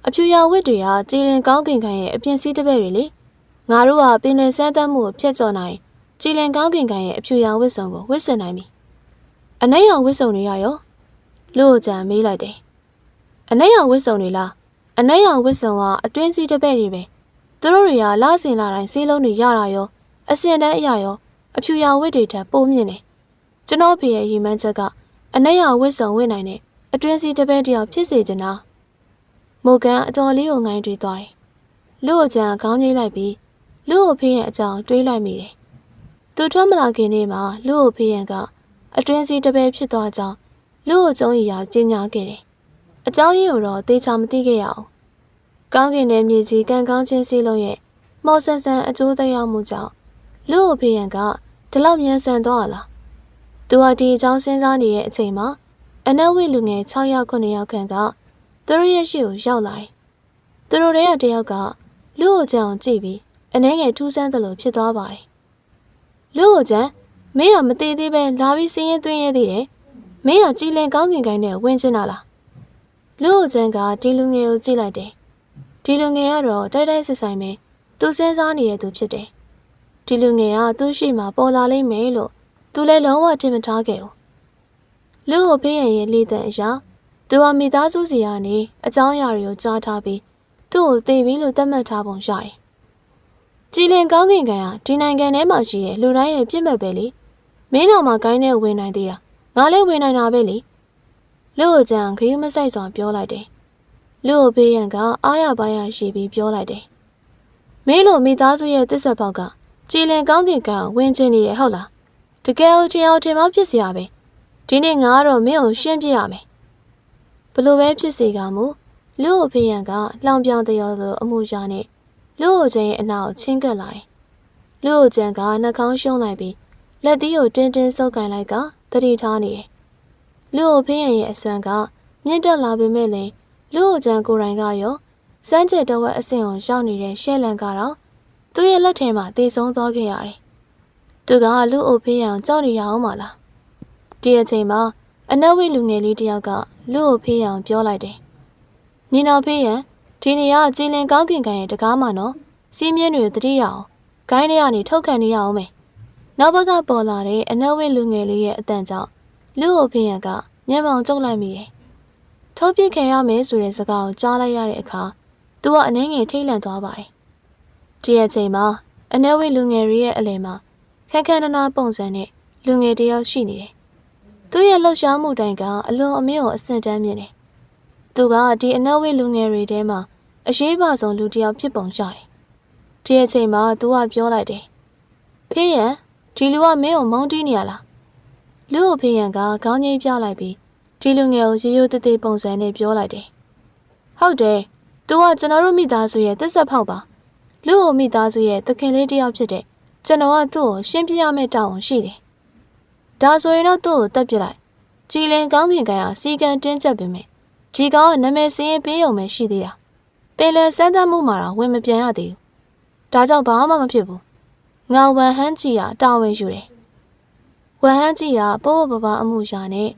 အဖြူရောင်ဝတ်တွေကကြည်လင်ကောင်းကင်ခံရဲ့အပြင်စည်းတစ်ပည့်တွေလေ။ငါတို့ကပင်လယ်စမ်းသပ်မှုကိုဖျက်ချော်နိုင်ကြည်လင်ကောင်းကင်ခံရဲ့အဖြူရောင်ဝတ်စုံကိုဝတ်ဆင်နိုင်ပြီ။အနက်ရောင်ဝတ်စုံတွေရရောလူ့ကိုကြံမေးလိုက်တယ်။အနက်ရောင်ဝတ်စုံတွေလား။အနက်ရောင်ဝတ်စုံကအတွင်းစည်းတစ်ပည့်တွေပဲ။သူတို့တွေကလဆင်လာတိုင်းစေးလုံးတွေရတာရောအစင်တန်းအရာရောအဖြူရောင်ဝတ်တွေထက်ပိုမြင့်တယ်။ကျွန်တော်ဖေရဲ့ရည်မှန်းချက်ကအနက်ရောင်ဝတ်စုံဝတ်နိုင်တဲ့အတွင်းစည်းတစ်ပည့်တယောက်ဖြစ်စေချင်တာ။မိုကန်အတော်လေးကိုငိုင်းတွေးသွားတယ်။လူ့ကိုကြံခေါင်းကြီးလိုက်ပြီးလူ့ကိုဖေရဲ့အကြောင်းတွေးလိုက်မိတယ်။သူထွက်မလာခင်နေ့မှာလူ့ကိုဖေရဲ့ကအတွင်းစည်းတစ်ပည့်ဖြစ်သွားကြောင်းလူ့ကိုကျုံရီရောက်ကြီးညာခဲ့တယ်။အကြောင်းရင်းကိုတော့သေချာမသိခဲ့ရအောင်။ကောင်းကင်နဲ့မြေကြီးကံကောင်းခြင်းစည်းလုံးရဲ့မော်ဆန်ဆန်အကျိုးသက်ရောက်မှုကြောင့်လူ့ကိုဖေရဲ့ကဒီလောက်မြန်ဆန်သွားလား။သူဟာဒီအကြောင်းစဉ်းစားနေတဲ့အချိန်မှာအနက်ဝိလူငယ်6ယောက်9ယောက်ခန့်ကသူတို့ရဲ့ရှေ့ကိုရောက်လာတယ်။သူတို့ရဲ့တယောက်ကလူ့ကိုကြံအောင်ကြည့်ပြီးအနှဲငယ်ထူးဆန်းသလိုဖြစ်သွားပါတယ်။လူ့ကိုကြံမင်းကမသေးသေးပဲလာပြီးစင်းရဲသွင်းရဲသေးတယ်။မင်းကကြည်လင်ကောင်းကင်ကိုင်းနဲ့ဝင်ချင်တာလား။လူ့ကိုကြံကဒီလူငယ်ကိုကြည့်လိုက်တယ်။ဒီလူငယ်ကတော့တိုက်တိုက်ဆဆိုင်ပဲသူစဉ်းစားနေတဲ့သူဖြစ်တယ်။ဒီလူငယ်ကသူ့ရှိမှပေါ်လာလိမ့်မယ်လို့သူလည်းလုံးဝထင်မထားခဲ့ဘူး။လူ့ကိုဖေးရဲ့လေတံအရာသူဟာမိသားစုစီကနေအကြောင်းအရာတွေကိုကြားထားပြီးသူ့ကိုသိပြီးလို့သတ်မှတ်ထားပုံရတယ်။ကြည်လင်ကောင်းကင်ကံကဒီနိုင်ငံထဲမှာရှိတဲ့လူတိုင်းရဲ့ပြစ်မှတ်ပဲလေ။မင်းတော်မှာဂိုင်းနဲ့ဝင်နိုင်သေးတာငါလည်းဝင်နိုင်တာပဲလေ။လူ့ကိုကြံခရီးမဆိုင်စွာပြောလိုက်တယ်။လူ့ကိုဖေးရန်ကအားရပါးရရှိပြီးပြောလိုက်တယ်။မင်းတို့မိသားစုရဲ့တစ္ဆပေါက်ကကြည်လင်ကောင်းကင်ကံဝင်ချင်နေရဟုတ်လား။တကယ်လို့တရားထင်မှဖြစ်စရာပဲ။ဒ ဒီနေ့ငါကတော့မင်းကိုရှင်းပြရမယ်ဘလို့ပဲဖြစ်စေကမူလူ့ကိုဖေးရန်ကလောင်ပြောင်တရောသလိုအမှုရာနဲ့လူ့ကိုကျန်ရဲ့အနာကိုချင်းကပ်လာတယ်လူ့ကိုကျန်ကနှာခေါင်းရှုံးလိုက်ပြီးလက်သီးကိုတင်းတင်းဆုပ်ကိုင်လိုက်ကတတိထားနေတယ်လူ့ကိုဖေးရန်ရဲ့အစွမ်းကမြင့်တက်လာပေမဲ့လည်းလူ့ကိုကျန်ကိုယ်တိုင်ကရောစမ်းကျက်တဝက်အဆင့်ကိုရောက်နေတဲ့ရှဲလန်ကတော့သူ့ရဲ့လက်ထဲမှာတေဆုံးသွားခဲ့ရတယ်သူကလူ့ကိုဖေးရန်ကြောက်နေရအောင်မလားဒီအချိန်မှာအနက်ဝိလူငယ်လေးတယောက်ကလူ့ကိုဖေးရန်ပြောလိုက်တယ်ညီတော်ဖေးရန်ဒီနေရာကြည်လင်ကောင်းကင်ကန်ရဲ့တကားမှာနော်စီးမြင်းတွေတတိရအောင်ဂိုင်းထဲကနေထုတ်ခံနေရအောင်မယ်နောက်ဘက်ကပေါ်လာတဲ့အနက်ဝိလူငယ်လေးရဲ့အတန်ကြောင့်လူ့ကိုဖေးရန်ကမျက်မှောင်ကျုပ်လိုက်မိတယ်ထုတ်ပြခံရမယ်ဆိုတဲ့စကားကိုကြားလိုက်ရတဲ့အခါသူကအနှဲငယ်ထိတ်လန့်သွားပါတယ်ဒီအချိန်မှာအနက်ဝိလူငယ်ရဲ့အလယ်မှာခက်ခက်နနာပုံစံနဲ့လူငယ်တယောက်ရှိနေတယ်သူ့ရဲ့လှုပ်ရှားမှုတိုင်းကအလွန်အမင်းကိုအဆင့်တန်းမြင့်တယ်သူကဒီအနက်ဝိလူငယ်တွေထဲမှာအရေးပါဆုံးလူတစ်ယောက်ဖြစ်ပုံရတယ်။ဒီအချိန်မှာသူကပြောလိုက်တယ်။ဖေးရန်ဒီလူကမင်းကိုမုန်းတီးနေရလား။လူ့ကိုဖေးရန်ကခေါင်းငိမ့်ပြလိုက်ပြီးဒီလူငယ်ကိုရိုးရိုးသေးသေးပုံစံနဲ့ပြောလိုက်တယ်။ဟုတ်တယ်။ तू ကကျွန်တော်တို့မိသားစုရဲ့သစ္စာဖောက်ပါ။လူ့ကိုမိသားစုရဲ့သခင်လေးတစ်ယောက်ဖြစ်တဲ့ကျွန်တော်ကသူ့ကိုရှင်းပြရမယ့်တာဝန်ရှိတယ်။ဒါဆိုရင်တော့သူ့ကိုတတ်ပြလိုက်။ကြည်လင်ကောင်းကင်ကန်ကစီကံတင်းကျပ်ပေမဲ့ဒီကောင်ကနာမည်စင်းရင်ပေးရုံပဲရှိသေးတာပင်လယ်စမ်းသပ်မှုမှာတော့ဝင်မပြန်ရသေးဘူးဒါကြောင့်ဘာမှမဖြစ်ဘူးငါဝန်ဟန်းကြီးကတာဝန်ယူတယ်ဝန်ဟန်းကြီးကပေါ့ပေါ့ပါပါအမှုရာနဲ့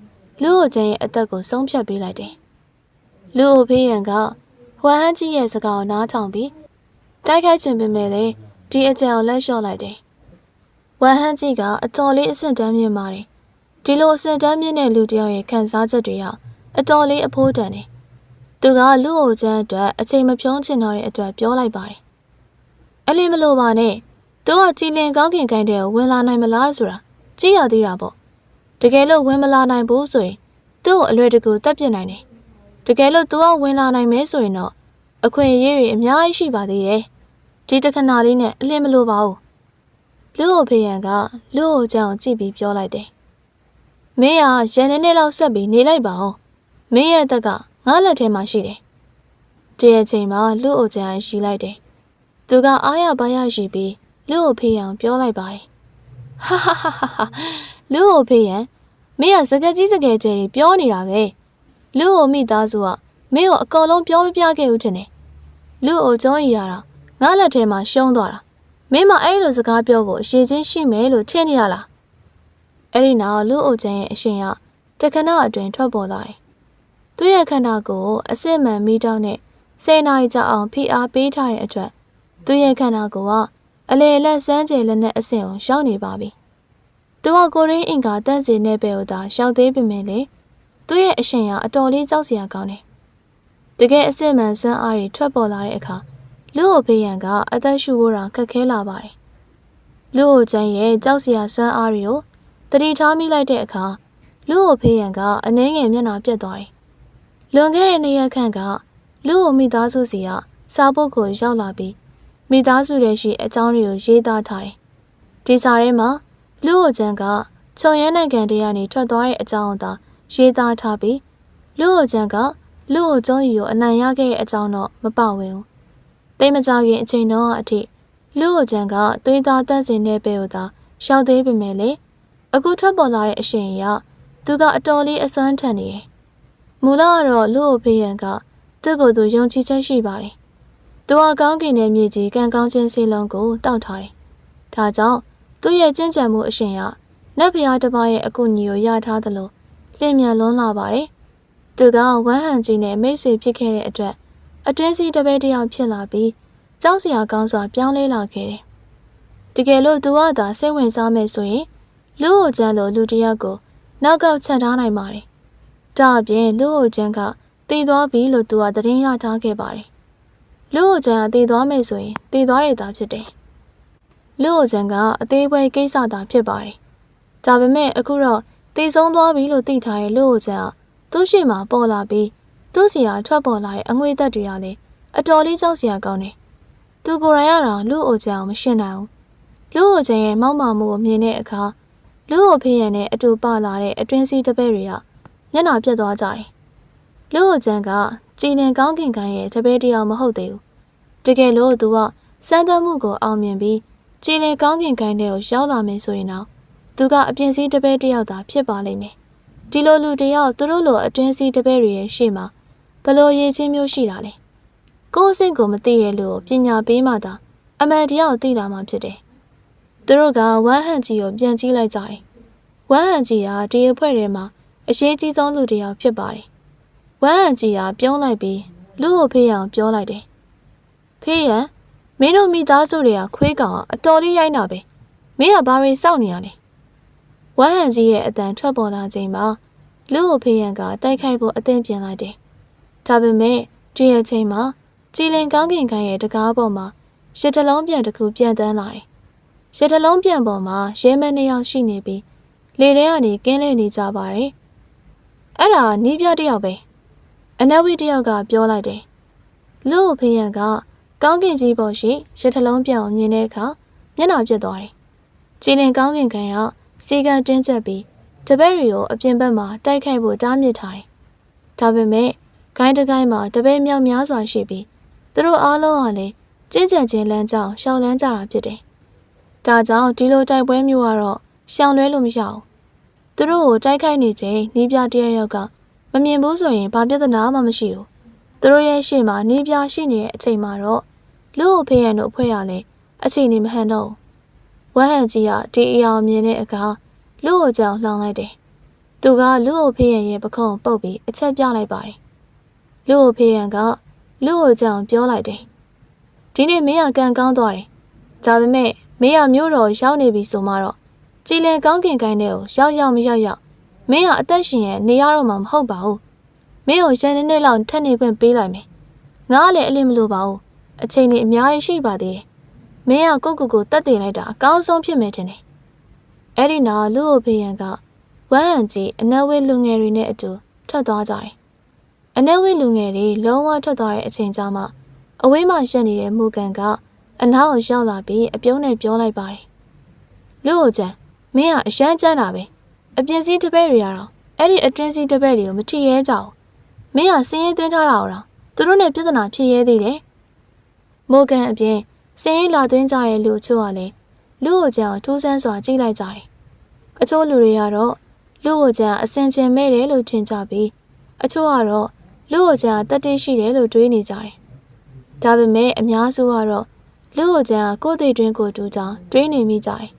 လူ့ကိုကျန်ရဲ့အသက်ကိုဆုံးဖြတ်ပေးလိုက်တယ်လူ့ကိုဖေးရန်ကဝန်ဟန်းကြီးရဲ့စကားကိုနားထောင်ပြီးတိုက်ခိုက်ခြင်းပေမဲ့လည်းဒီအကြံကိုလက်လျှော့လိုက်တယ်ဝန်ဟန်းကြီးကအတော်လေးအဆင့်တန်းမြင့်ပါတယ်ဒီလိုအဆင့်တန်းမြင့်တဲ့လူတစ်ယောက်ရဲ့ခံစားချက်တွေကအတော်လေးအဖိုးတန်တယ်။သူကလူ့ကိုကျန်းအတွက်အချိန်မဖြုံးချင်တော့တဲ့အတွက်ပြောလိုက်ပါတယ်။အလင်းမလို့ပါနဲ့။သူကကြည်လင်ကောင်းကင်ကိုင်းတဲ့ကိုဝင်လာနိုင်မလားဆိုတာကြည့်ရသေးတာပေါ့။တကယ်လို့ဝင်မလာနိုင်ဘူးဆိုရင်သူ့ကိုအလွယ်တကူတတ်ပြစ်နိုင်တယ်။တကယ်လို့သူကဝင်လာနိုင်မယ်ဆိုရင်တော့အခွင့်အရေးတွေအများကြီးရှိပါသေးတယ်။ဒီတခဏလေးနဲ့အလင်းမလို့ပါဘူး။လူ့ကိုဖေးရန်ကလူ့ကိုကျန်းကိုကြည့်ပြီးပြောလိုက်တယ်။မင်းကရန်နေလောက်ဆက်ပြီးနေလိုက်ပါဦး။မင်းရဲ့အသက်ကငါ့လက်ထဲမှာရှိတယ်။ဒီအချိန်မှာလူ့အိုကျန်ရှိလိုက်တယ်။သူကအားရပါးရရှိပြီးလူ့ကိုဖေးရန်ပြောလိုက်ပါတယ်။ဟာဟာဟာဟာလူ့ကိုဖေးရန်မင်းကစကားကြီးစကားကျယ်ပြောနေတာပဲ။လူ့ကိုမိသားစုကမင်းကိုအကုန်လုံးပြောမပြခဲ့ဘူးထင်တယ်။လူ့အိုကျုံးရတာငါ့လက်ထဲမှာရှုံးသွားတာ။မင်းမအဲ့လိုစကားပြောဖို့အရေးချင်းရှိမယ်လို့ထင်နေရလား။အဲ့ဒီနောက်လူ့အိုကျန်ရဲ့အရှင်ကတခဏအတွင်းထွက်ပေါ်လာတယ်။သူ့ရဲ့ခန္ဓာကိုယ်ကိုအစစ်မှန်မိတောင်းနဲ့10နာရီကြာအောင်ဖိအားပေးထားတဲ့အတွက်သူ့ရဲ့ခန္ဓာကိုယ်ကအလေလက်စမ်းကျယ်လက်နဲ့အဆင့်ကိုရောက်နေပါပြီ။သူကကိုရင်းအင်္ဂါတန့်စီနဲ့ပဲဟိုသာရောက်သေးပေမဲ့လေသူ့ရဲ့အရှင်ကအတော်လေးကြောက်စရာကောင်းတယ်။တကယ်အစစ်မှန်စွမ်းအားတွေထွက်ပေါ်လာတဲ့အခါလူ့ကိုဖေးရန်ကအသက်ရှူဖို့တောင်ခက်ခဲလာပါတယ်။လူ့ကိုကျန်းရဲ့ကြောက်စရာစွမ်းအားတွေကိုတတိထားမိလိုက်တဲ့အခါလူ့ကိုဖေးရန်ကအနှင်းငယ်မျက်နှာပြတ်သွားတယ်။လွန်ခဲ့တဲ့2ရက်ခန့်ကလူ့ကိုမိသားစုစီကစာပုတ်ကိုရောက်လာပြီးမိသားစုရဲ့ရှိအကြောင်းတွေကိုရေးသားထားတယ်။ဒီစာထဲမှာလူ့ကိုကျန်းကခြုံရဲနိုင်ငံတရကနေထွက်သွားတဲ့အကြောင်းအသာရေးသားထားပြီးလူ့ကိုကျန်းကလူ့ကိုကျုံးရီကိုအနိုင်ရခဲ့တဲ့အကြောင်းတော့မပါဝင်ဘူး။တိတ်မကြခင်အချိန်တော့အထိလူ့ကိုကျန်းကသွေးသားတက်စင်တဲ့ပဲကိုသာရှောက်သေးပေမဲ့လေအခုထွက်ပေါ်လာတဲ့အရှင်ကြီးကသူကအတော်လေးအစွမ်းထန်နေတယ်။မူလကတော့လူ့ကိုဖေးရန်ကသူ့ကိုယ်သူယုံကြည်ချက်ရှိပါတယ်။သူကကောင်းကင်နဲ့မြေကြီးကံကောင်းခြင်းစေလုံးကိုတောက်ထားတယ်။ဒါကြောင့်သူ့ရဲ့ကျင့်ကြံမှုအရှင်ကနတ်ဖျားတစ်ပါးရဲ့အကူအညီကိုရထားသလိုလျင်မြန်လွန်းလာပါတယ်။သူကဝမ်းဟန်ကြီးနဲ့မိတ်ဆွေဖြစ်ခဲ့တဲ့အတွက်အတွင်းစီတပည့်တယောက်ဖြစ်လာပြီးကြောက်စရာကောင်းစွာပြောင်းလဲလာခဲ့တယ်။တကယ်လို့သူကသာစိတ်ဝင်စားမယ်ဆိုရင်လူ့ကိုကျန်းလိုလူတစ်ယောက်ကိုနောက်ကောက်ချန်ထားနိုင်ပါတယ်။ဒါအပြင်လူ့ကိုကျန်းကတည်သွားပြီလို့သူကသတင်းရထားခဲ့ပါတယ်။လူ့ကိုကျန်းကတည်သွားမယ်ဆိုရင်တည်သွားရတာဖြစ်တယ်။လူ့ကိုကျန်းကအသေးပွဲကိစ္စသာဖြစ်ပါတယ်။ဒါပေမဲ့အခုတော့တည်ဆုံးသွားပြီလို့သိထားတဲ့လူ့ကိုကျန်းကသူ့ရှိမှပေါ်လာပြီးသူ့စီကထွက်ပေါ်လာတဲ့အငွေသက်တွေကလည်းအတော်လေးကြောက်စရာကောင်းတယ်။သူကိုယ်တိုင်ကတော့လူ့ကိုကျန်းကိုမရှင်းနိုင်ဘူး။လူ့ကိုကျန်းရဲ့မောက်မာမှုကိုမြင်တဲ့အခါ လူ့ကိုဖေးရန်နဲ့အတူပါလာတဲ့အတွင်းစည်းတပည့်တွေကမျက်နှာပြတ်သွားကြတယ်။လူ့ကိုကျန်ကကြည်လင်ကောင်းကင်ကိုင်းရဲ့တပည့်တယောက်မဟုတ်သေးဘူး။တကယ်လို့သူကစမ်းသပ်မှုကိုအောင်မြင်ပြီးကြည်လင်ကောင်းကင်ကိုင်းတဲ့ကိုရောက်လာမယ်ဆိုရင်တော့သူကအပြင်စည်းတပည့်တယောက်သာဖြစ်ပါလိမ့်မယ်။ဒီလိုလူတယောက်သူတို့လိုအတွင်းစည်းတပည့်တွေရဲ့ရှေ့မှာဘလို့ရည်ချင်းမျိုးရှိတာလဲ။ကိုယ်စိတ်ကိုမသိတဲ့လူကိုပညာပေးမှသာအမှန်တရားကိုသိလာမှဖြစ်တယ်။သူတို့ကဝမ်းဟန်ကြီးကိုပြန်ကြည့်လိုက်ကြတယ်။ဝမ်းဟန်ကြီးကဒီအဖွဲ့ထဲမှာအရေးကြီးဆုံးလူတစ်ယောက်ဖြစ်ပါတယ်။ဝမ်းဟန်ကြီးကပြုံးလိုက်ပြီးလူ့ကိုဖေးရန်ပြောလိုက်တယ်။ဖေးရန်မင်းတို့မိသားစုတွေကခွေးကောင်အတော်လေးရိုက်နာပဲ။မင်းကဘာတွေစောင့်နေရလဲ။ဝမ်းဟန်ကြီးရဲ့အတန်ထွက်ပေါ်လာချိန်မှာလူ့ကိုဖေးရန်ကတိုက်ခိုက်ဖို့အသင့်ပြင်လိုက်တယ်။ဒါပေမဲ့ဒီအချိန်မှာကြည်လင်ကောင်းကင်ကိုင်းရဲ့တကားပေါ်မှာရတလုံးပြန်တစ်ခုပြန်တန်းလာတယ်။ရတလုံးပြန်ပေါ်မှာရဲမန်းနှစ်ယောက်ရှိနေပြီးလေထဲကနေကင်းလဲနေကြပါတယ်။အဲ့ဒါနီးပြတယောက်ပဲ။အနဝိတယောက်ကပြောလိုက်တယ်။လူ့ကိုဖေးရန်ကကောင်းကင်ကြီးပေါ်ရှိရတလုံးပြန်ကိုမြင်တဲ့အခါမျက်နှာပြတ်သွားတယ်။ကြည်လင်ကောင်းကင်ကိုင်းကစီကံတင်းကျပ်ပြီးတပည့်တွေကိုအပြင်ဘက်မှာတိုက်ခိုက်ဖို့တားမြစ်ထားတယ်။ဒါပေမဲ့ခိုင်းတကိုင်းမှာတပည့်မြောက်များစွာရှိပြီးသူတို့အားလုံးကလည်းကျင့်ကြံခြင်းလမ်းကြောင်းရှောင်လန်းကြတာဖြစ်တယ်။ဒါကြောင့်ဒီလိုတိုက်ပွဲမျိုးကတော့ရှောင်လွဲလို့မရဘူး။သူတို့ကိုတိုက်ခိုက်နေချိန်နီးပြတယောက်ကမမြင်ဘူးဆိုရင်ဘာပြဿနာမှမရှိဘူး။သူတို့ရဲ့ရှေ့မှာနီးပြရှိနေတဲ့အချိန်မှာတော့လူ့ကိုဖေးရန်တို့အဖွဲ့ရလဲအချိန်နေမဟန်တော့ဘူး။ဝမ်းဟန်ကြီးကဒီအရာမြင်တဲ့အခါလူ့ကိုကြောင်လှောင်လိုက်တယ်။သူကလူ့ကိုဖေးရန်ရဲ့ပခုံးပုတ်ပြီးအချက်ပြလိုက်ပါတယ်။လူ့ကိုဖေးရန်ကလူ့ကိုကြောင်ပြောလိုက်တယ်။ဒီနေ့မင်းကကန်ကောင်းသွားတယ်။ဒါပေမဲ့မင်းကမြို့တော်ရောက်နေပြီဆိုမှတော့ကြည်လင်ကောင်းကင်ကိုင်းတဲ့ကိုရောက်မရောက်မင်းကအသက်ရှင်ရဲ့နေရတော့မှမဟုတ်ပါဘူး။မင်းကိုရန်နေလောက်ထက်နေခွင့်ပေးလိုက်မယ်။ငါကလည်းအလင်းမလို့ပါဘူး။အချိန်ကြီးအများကြီးရှိပါသေးတယ်။မင်းကကိုတက်တည်လိုက်တာအကောင်းဆုံးဖြစ်မယ်ထင်တယ်။အဲ့ဒီနောက်လူ့ကိုဖေးရန်ကဝမ်းဟန်ကြီးအနက်ဝဲလူငယ်တွေနဲ့အတူထွက်သွားကြတယ်။အနက်ဝဲလူငယ်တွေလုံးဝထွက်သွားတဲ့အချိန်ကြာမှအဝေးမှာရက်နေတဲ့မူကန်ကအနောက်ကိုရောက်လာပြီးအပြုံးနဲ့ပြောလိုက်ပါတယ်။လူ့ကိုကျန်မင်းကအရန်ကျန်းတာပဲ။အပြင်စည်းတပည့်တွေကတော့အဲ့ဒီအတွင်းစည်းတပည့်တွေကိုမထီရဲကြဘူး။မင်းကစင်းရဲသွင်းထားတာတော့သူတို့နဲ့ပြဿနာဖြစ်ရဲသေးတယ်။မူကန်အပြင်စင်းရဲလာသွင်းကြတဲ့လူချို့ကလည်းလူ့ကိုကျန်ကိုထူးဆန်းစွာကြည့်လိုက်ကြတယ်။အချို့လူတွေကတော့လူ့ကိုကျန်အစင်ချင်မဲ့တယ်လို့ထင်ကြပြီးအချို့ကတော့လူ့ကိုကျန်တတ်သိရှိတယ်လို့တွေးနေကြတယ်။ဒါပေမဲ့အများစုကတော့လူ့ကိုကျန်ကိုယ်သိတွင်းကိုတူကြောင်တွေးနေမိကြတယ်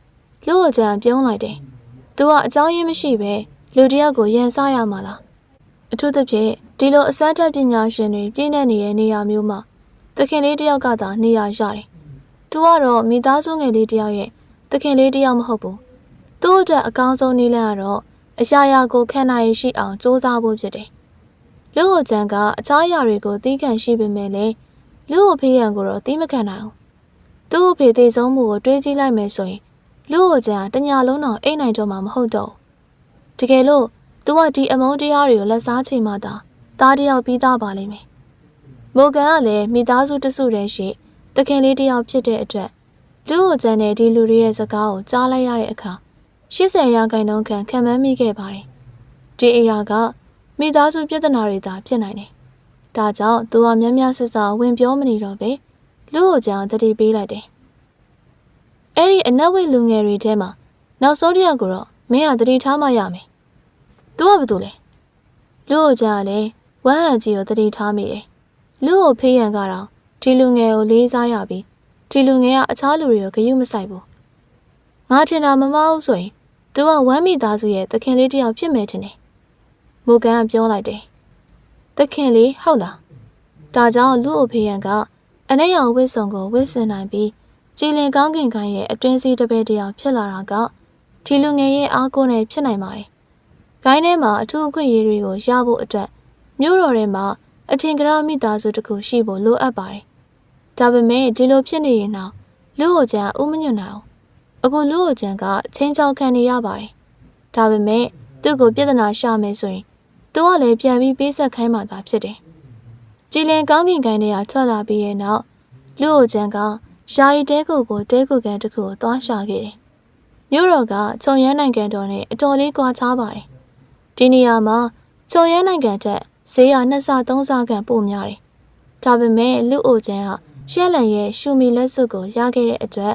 ။လူ့ကိုကျန်ပြုံးလိုက်တယ်။သူကအကြောင်းရင်းမရှိပဲလူတယောက်ကိုရန်စားရမှာလား။အထူးသဖြင့်ဒီလိုအစွမ်းထက်ပညာရှင်တွေပြည့်နေနေတဲ့နေရာမျိုးမှာသခင်လေးတယောက်ကသာနေရာရတယ်။သူကတော့မိသားစုငယ်လေးတယောက်ရဲ့သခင်လေးတယောက်မဟုတ်ဘူး။သူ့အတွက်အကောင်းဆုံးနည်းလမ်းကတော့အရာရာကိုခံနိုင်ရရှိအောင်စူးစမ်းဖို့ဖြစ်တယ်။လူ့ကိုကျန်ကအခြားအရာတွေကိုသိခံရှိပေမဲ့လည်းလူ့ကိုဖေးရန်ကိုတော့သိမခံနိုင်ဘူး။သူ့ကိုဖေးသေးဆုံးမှုကိုတွေးကြည့်လိုက်မယ်ဆိုရင်လူ့ကိုကျန်တညာလုံးတော့အိတ်နိုင်တော့မှမဟုတ်တော့ဘူး။တကယ်လို့သူကဒီအမုန်းတရားတွေကိုလက်စားချိန်မှသာသားတယောက်ပြီးသားပါလိမ့်မယ်။မိုကန်ကလည်းမိသားစုတစုတည်းရှိတခင်လေးတယောက်ဖြစ်တဲ့အတွက်လူ့ကိုကျန်တဲ့ဒီလူတွေရဲ့စကားကိုကြားလိုက်ရတဲ့အခါ80ရာခိုင်နှုန်းခံမှန်းမိခဲ့ပါတယ်။ဒီအရာကမိသားစုပြဿနာတွေသာဖြစ်နိုင်တယ်။ဒါကြောင့်သူကများများဆဆဝင်ပြောမနေတော့ပဲလူ့ကိုကျန်တတိပေးလိုက်တယ်။အဲ့ဒီအနက်ဝိလူငယ်တွေထဲမှာနောက်ဆုံးတစ်ယောက်ကိုတော့မင်းကတတိထားမှရမယ်။ तू ကဘာလို့လဲ။လူ့ကိုကျန်ကလည်းဝမ်းဟန်ကြီးကိုတတိထားမိတယ်။လူ့ကိုဖေးရန်ကတော့ဒီလူငယ်ကိုလေးစားရပြီးဒီလူငယ်ကအခြားလူတွေကိုဂရုမစိုက်ဘူး။ငါထင်တာမမဟုတ်ဆိုရင်သူကဝမ်းမိသားစုရဲ့သခင်လေးတယောက်ဖြစ်မယ်ထင်တယ်။မူကန်ကပြောလိုက်တယ်။သခင်လေးဟုတ်လား။ဒါကြောင့်လူ့ကိုဖေးရန်ကအနက်ရောင်ဝစ်စုံကိုဝစ်ဆင်နိုင်ပြီးကြည်လင်ကောင်းကင်ကိုင်းရဲ့အတွင်းစည်းတပည့်တယောက်ဖြစ်လာတာကဒီလူငယ်ရဲ့အားကိုးနဲ့ဖြစ်နိုင်ပါတယ်။ဂိုင်းထဲမှာအထူးအခွင့်အရေးတွေကိုရဖို့အတွက်မြို့တော်ထဲမှာအထင်ကရမိသားစုတစ်ခုရှိဖို့လိုအပ်ပါတယ်။ဒါပေမဲ့ဒီလိုဖြစ်နေရင်တော့လူ့ကိုကျန်ဥမညွတ်နိုင်အောင်အခုလူ့ကိုကျန်ကချင်းချောက်ခံနေရပါတယ်။ဒါပေမဲ့သူ့ကိုပြဿနာရှာမယ်ဆိုရင်သူကလည်းပြန်ပြီးပေးဆက်ခိုင်းမှသာဖြစ်တယ်။ကြည်လင်ကောင်းကင်ကိုင်းတွေကထွက်လာပြီးရဲ့နောက်လူ့ကိုကျန်ကရှာရီတဲကိုပေါ်တဲကိုကန်တစ်ခုကိုသွားရှာခဲ့တယ် မြို့တော်ကချုံရမ်းနိုင်ငံတော်နဲ့အတော်လေးကွာခြားပါတယ်။ဒီနေရာမှာချုံရမ်းနိုင်ငံထက်ဈေးရ2ဆ3ဆခန့်ပိုများတယ်။ဒါပေမဲ့လူအိုကျန်းကရှက်လန်ရဲ့ရှူမီလက်စွပ်ကိုရခဲ့တဲ့အတွက်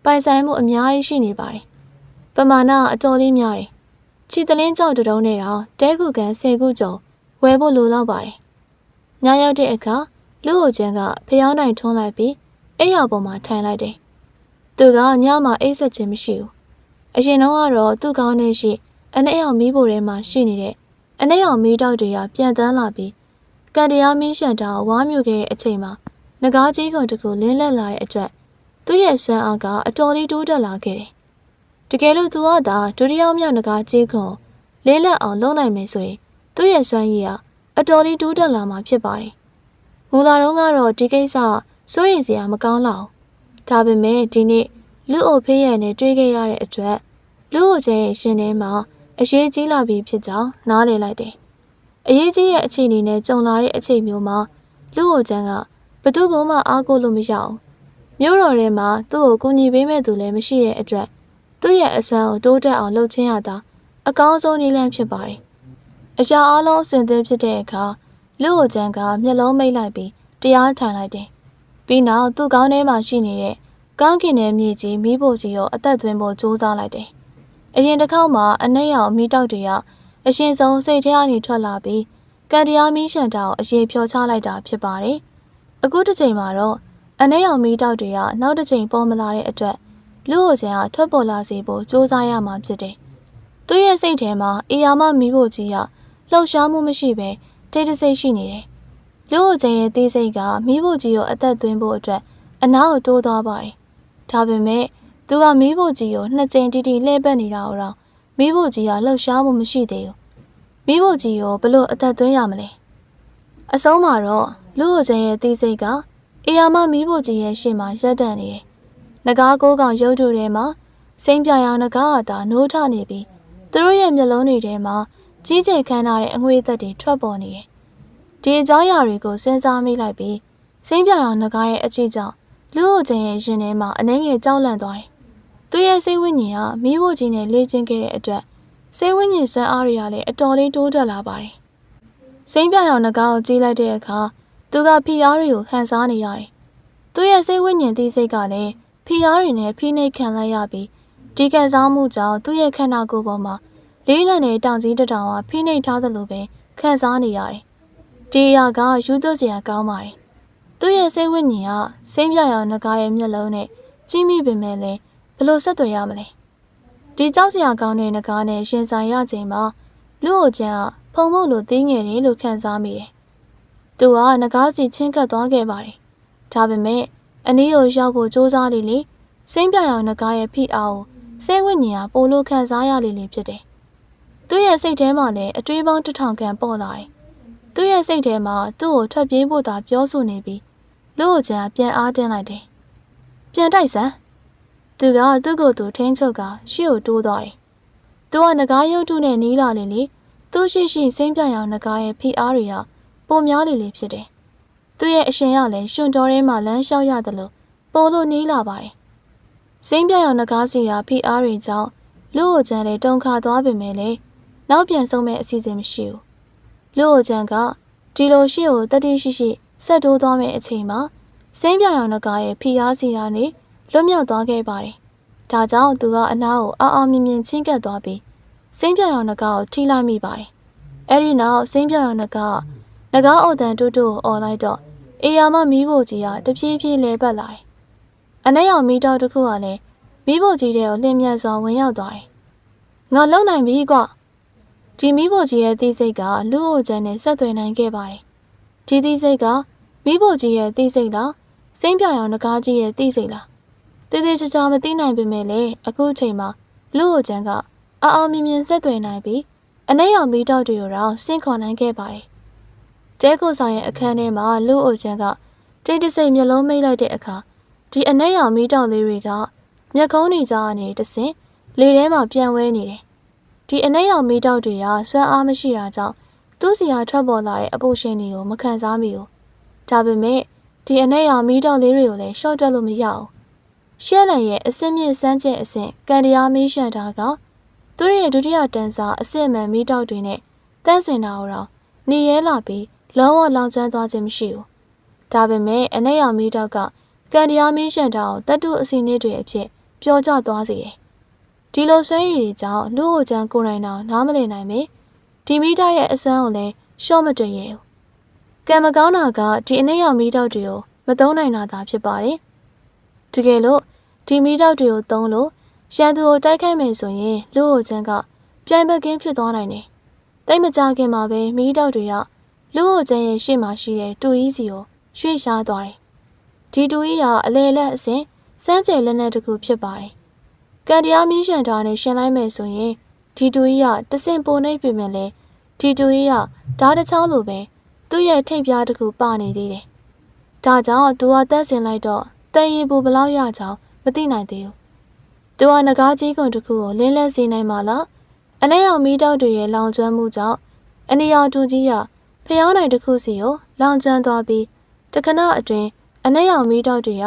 ပိုင်ဆိုင်မှုအများကြီးရှိနေပါတယ်။ပမာဏအတော်လေးများတယ်။ခြေတလင်းကြောက်တုံးနဲ့တော့တဲခုကန်10ခုကျော်ဝယ်ဖို့လိုလောက်ပါတယ်။ညရောက်တဲ့အခါလူအိုကျန်းကဖျောင်းတိုင်ထွန်းလိုက်ပြီးအိယာပေါ်မှာထိုင်လိုက်တယ်။သူကညမှာအိတ်ဆက်ခြင်းမရှိဘူး။အရင်တော့ကတော့သူ့ကောင်းထဲရှိအနှဲ့အောင်မီးဖိုထဲမှာရှိနေတဲ့အနှဲ့အောင်မီးတောက်တွေကပြန်တန်းလာပြီးကန်တရားမီးရှန်တာဝါမြူခဲ့တဲ့အချိန်မှာငကားကြီးကုန်တစ်ခုလင်းလက်လာတဲ့အတွက်သူ့ရဲ့စွမ်းအားကအတော်လေးတိုးတက်လာခဲ့တယ်။တကယ်လို့သူကသာဒုတိယမြောက်ငကားကြီးကုန်လင်းလက်အောင်လုပ်နိုင်မယ်ဆိုရင်သူ့ရဲ့စွမ်းရည်ကအတော်လေးတိုးတက်လာမှာဖြစ်ပါတယ်။မူလာတော့ကတော့ဒီကိစ္စစိုးရိမ်စရာမကောင်းလောက်။ဒါပေမဲ့ဒီနေ့လူအိုဖေးရံနဲ့တွေ့ခဲ့ရတဲ့အတွက်လူအိုကျဲရဲ့ရှင်ထဲမှာအရေးကြီးလာပြီဖြစ်ကြောင်းနားလည်လိုက်တယ်။အရေးကြီးတဲ့အခြေအနေနဲ့ကြုံလာတဲ့အချိန်မျိုးမှာလူအိုကျန်းကဘသူ့ကိုမှအားကိုးလို့မရအောင်မြို့တော်ထဲမှာသူ့ကိုကူညီပေးမဲ့သူလည်းမရှိတဲ့အတွက်သူ့ရဲ့အစွမ်းကိုတိုးတက်အောင်လုပ်ချင်းရတာအကောင်းဆုံးနည်းလမ်းဖြစ်ပါတယ်။အရာအလုံးအစင်သင်းဖြစ်တဲ့အခါလူအိုကျန်းကမျက်လုံးမိတ်လိုက်ပြီးတရားထိုင်လိုက်တယ်။ပြီးနောက်သူ့ကောင်းထဲမှာရှိနေတဲ့ကောင်းကင်နယ်မြေကြီးမီးဖို့ကြီးကိုအသက်သွင်းဖို့ကြိုးစားလိုက်တယ်။အရင်တစ်ခေါက်မှာအနှဲ့ရောင်မီးတောက်တွေကအရှင်ဆုံးစိတ်ထဲကနေထွက်လာပြီးကန်တရားမီးရှန်တာကိုအရေးဖြောချလိုက်တာဖြစ်ပါတယ်။အခုတစ်ချိန်မှာတော့အနှဲ့ရောင်မီးတောက်တွေကနောက်တစ်ချိန်ပေါ်မလာတဲ့အတွက်လူအိုကျန်ကထွက်ပေါ်လာစေဖို့ကြိုးစားရမှာဖြစ်တယ်။သူ့ရဲ့စိတ်ထဲမှာအေယာမမီးဖို့ကြီးကလှုပ်ရှားမှုမရှိဘဲတိတ်တဆိတ်ရှိနေတယ်။လူအိုကျန်ရဲ့သိစိတ်ကမီးဖို့ကြီးကိုအသက်သွင်းဖို့အတွက်အနားကိုတိုးသွားပါတယ်။ဒါပေမဲ့သူကမီးဖို့ကြီးကို2ကြိမ်တီလှည့်ပတ်နေတာတော့မီးဖို့ကြီးကလှုပ်ရှားမှုမရှိသေးဘူး။မီးဖို့ကြီးကိုဘလို့အသက်သွင်းရမလဲ။အဆုံးမှာတော့လူအိုကျန်ရဲ့သိစိတ်ကအေယာမမီးဖို့ကြီးရဲ့ရှေ့မှာရပ်တန့်နေတယ်။နဂါးကိုးကောင်ရုပ်တုထဲမှာစိမ့်ပြရောင်နဂါးအသာနိုးထနေပြီးသူတို့ရဲ့မျက်လုံးတွေထဲမှာကြီးကျယ်ခမ်းနားတဲ့အငွေ့သက်တွေထွက်ပေါ်နေတယ်။ဒီအကြောင်းအရာတွေကိုစဉ်းစားမိလိုက်ပြီးစိမ့်ပြရောင်နဂါးရဲ့အချစ်ကြောင့်လူအိုကျန်ရဲ့ရင်ထဲမှာအနှဲငယ်ကြောက်လန့်သွားတယ်။သူရဲ့စိတ်ဝိညာဉ်ကမီးဖို့ကြီးနဲ့လေ့ကျင့်ခဲ့တဲ့အတွက်စိတ်ဝိညာဉ်စွမ်းအားတွေကလည်းအတော်လေးတိုးတက်လာပါတယ်။စိမ့်ပြရောင်နဂါးကိုကြည့်လိုက်တဲ့အခါသူကဖိအားတွေကိုခံစားနေရတယ်။သူရဲ့စိတ်ဝိညာဉ်သိစိတ်ကလည်းဖိအားတွေနဲ့ဖိနှိပ်ခံလိုက်ရပြီးဒီခံစားမှုကြောင့်သူ့ရဲ့ခန္ဓာကိုယ်ပေါ်မှာလေးလံတဲ့တောင်ကြီးတစ်တောင်ဟာဖိနှိပ်ထားသလိုပဲခံစားနေရတယ်။ဒီအရာကယူသွစရာကောင်းပါတယ်။သူ့ရဲ့စိတ်ဝိညာဉ်ကစိမ့်ပြရောင်နဂါးရဲ့မျက်လုံးနဲ့ကြည့်မိပေမဲ့လည်းဘလို့ဆက်သွယ်ရမလဲ။ဒီကြောက်စရာကောင်းတဲ့နဂါးနဲ့ရှင်ဆိုင်ရချိန်မှာလူအိုကျန်ကဖုံဖုံလို့သိငယ်တယ်လို့ခံစားမိတယ်။သူကနဂါးစီချင်းကပ်သွားခဲ့ပါတယ်။ဒါပေမဲ့အနည်းကိုရောက်ဖို့ကြိုးစားလေလေစိမ့်ပြရောင်နဂါးရဲ့ဖိအားကိုစိတ်ဝိညာဉ်ကပိုလို့ခံစားရလေလေဖြစ်တယ်။သူ့ရဲ့စိတ်ထဲမှာလည်းအတွေးပေါင်း1000ခန့်ပေါ်လာတယ်။သူ့ရဲ့စိတ်ထဲမှာသူ့ကိုထွက်ပြေးဖို့သာပြောဆိုနေပြီးလူအိုကျန်ပြန်အားတင်းလိုက်တယ်။ပြန်တိုက်စမ်းသူကသူ့ကိုယ်သူထိန်းချုပ်ကရှေ့ကိုတိုးသွားတယ်။သူကနဂါးရုပ်တုနဲ့နီးလာလေလေသူ့ရှိစိမ့်ပြရောင်နဂါးရဲ့ဖိအားတွေကပိုများလေလေဖြစ်တယ်။သူ့ရဲ့အရှင်ကလည်းရှင်တော်ထဲမှာလမ်းလျှောက်ရတယ်လို့ပိုလို့နီးလာပါတယ်။စိမ့်ပြရောင်နဂါးစီကဖိအားတွေကြောင့်လူအိုကျန်လည်းတုန်ခါသွားပေမဲ့လည်းနောက်ပြန်ဆုံးမဲ့အစီအစဉ်မရှိဘူး။လူအိုကျန်ကဒီလိုရှေ့ကိုတတိရှိဆက်တိုးသွားမဲ့အချိန်မှာစိမ့်ပြရောင်နဂါးရဲ့ဖိအားစီကနေလွတ်မြောက်သွားခဲ့ပါတယ်။ဒါကြောင့်သူကအနားကိုအောင်မြင်ချင်းကပ်သွားပြီးစိမ့်ပြရောင်နဂါးကိုထိလိုက်မိပါတယ်။အဲဒီနောက်စိမ့်ပြရောင်နဂါးအော်တန်တူတူကိုអော်လိုက်တော့အေယာမမီးဖို့ကြီးကတဖြည်းဖြည်းလဲပတ်လာတယ်။အနှဲ့ရောင်မီးတောက်တစ်ခုကလည်းမီးဖို့ကြီးတဲ့ကိုလင်းမြန်စွာဝင်ရောက်သွားတယ်။ငါလုံနိုင်ပြီကွ။ဒီမီးဖို့ကြီးရဲ့သိစိတ်ကလူအိုကျန်နဲ့ဆက်သွယ်နိုင်ခဲ့ပါတယ်။ဒီသိစိတ်ကမီးဖို့ကြီးရဲ့သိစိတ်လားစိမ့်ပြရောင်နဂါးကြီးရဲ့သိစိတ်လားတည်တည်ချာချာမသိနိုင်ပေမဲ့လည်းအခုချိန်မှာလူအိုကျန်ကအောင်မြင်ဆက်သွယ်နိုင်ပြီးအနှဲ့ရောင်မီးတောက်တွေကိုတော့ဆင့်ခေါ်နိုင်ခဲ့ပါတယ်။တဲကိုဆောင်ရဲ့အခန်းထဲမှာလူအိုကျန်ကတိတ်တဆိတ်မျက်လုံးမိတ်လိုက်တဲ့အခါဒီအနှဲ့ရောင်မီးတောက်လေးတွေကမျက်ကုံးတွေကြားကနေတဆင့်လေထဲမှာပြန်ဝဲနေတယ်။ဒီအနှဲ့ရောင်မီးတောက်တွေကစွမ်းအားမရှိတာကြောင့်သူ့စီဟာထွက်ပေါ်လာတဲ့အပူရှင်တွေကိုမခံစားမိဘူး။ဒါပေမဲ့ဒီအနှဲ့ရောင်မီးတောက်လေးတွေကိုလည်းရှော့တက်လို့မရဘူး။ ရှက်လန်ရဲ့အစင်းမြင့်စမ်းကျက်အဆင့်ကန်တရားမီးရှံတာကသူရဲ့ဒုတိယတန်းစားအစစ်မှန်မီးတောက်တွေနဲ့တန်းစင်တာတော့နေရဲလာပြီးလုံးဝလောင်ကျွမ်းသွားခြင်းမရှိဘူး။ဒါပေမဲ့အနက်ရောင်မီးတောက်ကကန်တရားမီးရှံတာကိုတတ်တုအစီနစ်တွေအဖြစ်ပျော်ကျသွားစေတယ်။ဒီလိုဆွဲရည်တွေကြောင့်လူ့ဟိုချမ်းကိုယ်တိုင်တော့နားမလည်နိုင်ပေဒီမီးတောက်ရဲ့အစွမ်းကိုလည်းရှော့မတွေ့ရဘူး။ကံမကောင်းတာကဒီအနက်ရောင်မီးတောက်တွေကိုမသုံးနိုင်တာသာဖြစ်ပါတယ်။တကယ်လို့ဒီမီးတောက်တွေကိုသုံးလို့ရန်သူကိုတိုက်ခိုက်မယ်ဆိုရင်လူ့ဟိုချမ်းကပြိုင်ဘက်ကင်းဖြစ်သွားနိုင်တယ်။တိတ်မကြခင်မှာပဲမီးတောက်တွေကလူ့ဟိုချမ်းရဲ့ရှေ့မှာရှိတဲ့တူကြီးစီကိုရွှေ့ရှားသွားတယ်။ဒီတူကြီးကအလေလက်အစဉ်စမ်းကြယ်လက်နက်တစ်ခုဖြစ်ပါတယ်။ကန်တရားမီးရှံထားနဲ့ရှင်းလိုက်မယ်ဆိုရင်ဒီတူကြီးကတဆင့်ပုံနှိပ်ပြင်မယ်လေဒီတူကြီးကဓာတ်တစ်ချောင်းလိုပဲသူ့ရဲ့ထိပ်ပြားတစ်ခုပနေသေးတယ်။ဒါကြောင့်သူကတက်ဆင်လိုက်တော့တန်ရီပူဘလောက်ရချောင်းမသိနိုင်သေးဘူး။သူကငကားကြီးကုန်တစ်ခုကိုလင်းလက်စေနိုင်မှလားအနက်ရောင်မီးတောက်တွေရဲ့လောင်ကျွမ်းမှုကြောင့်အနီရောင်တူကြီးကဖျောင်းနိုင်တစ်ခုစီကိုလောင်ကျွမ်းသွားပြီးတခဏအတွင်းအနက်ရောင်မီးတောက်တွေက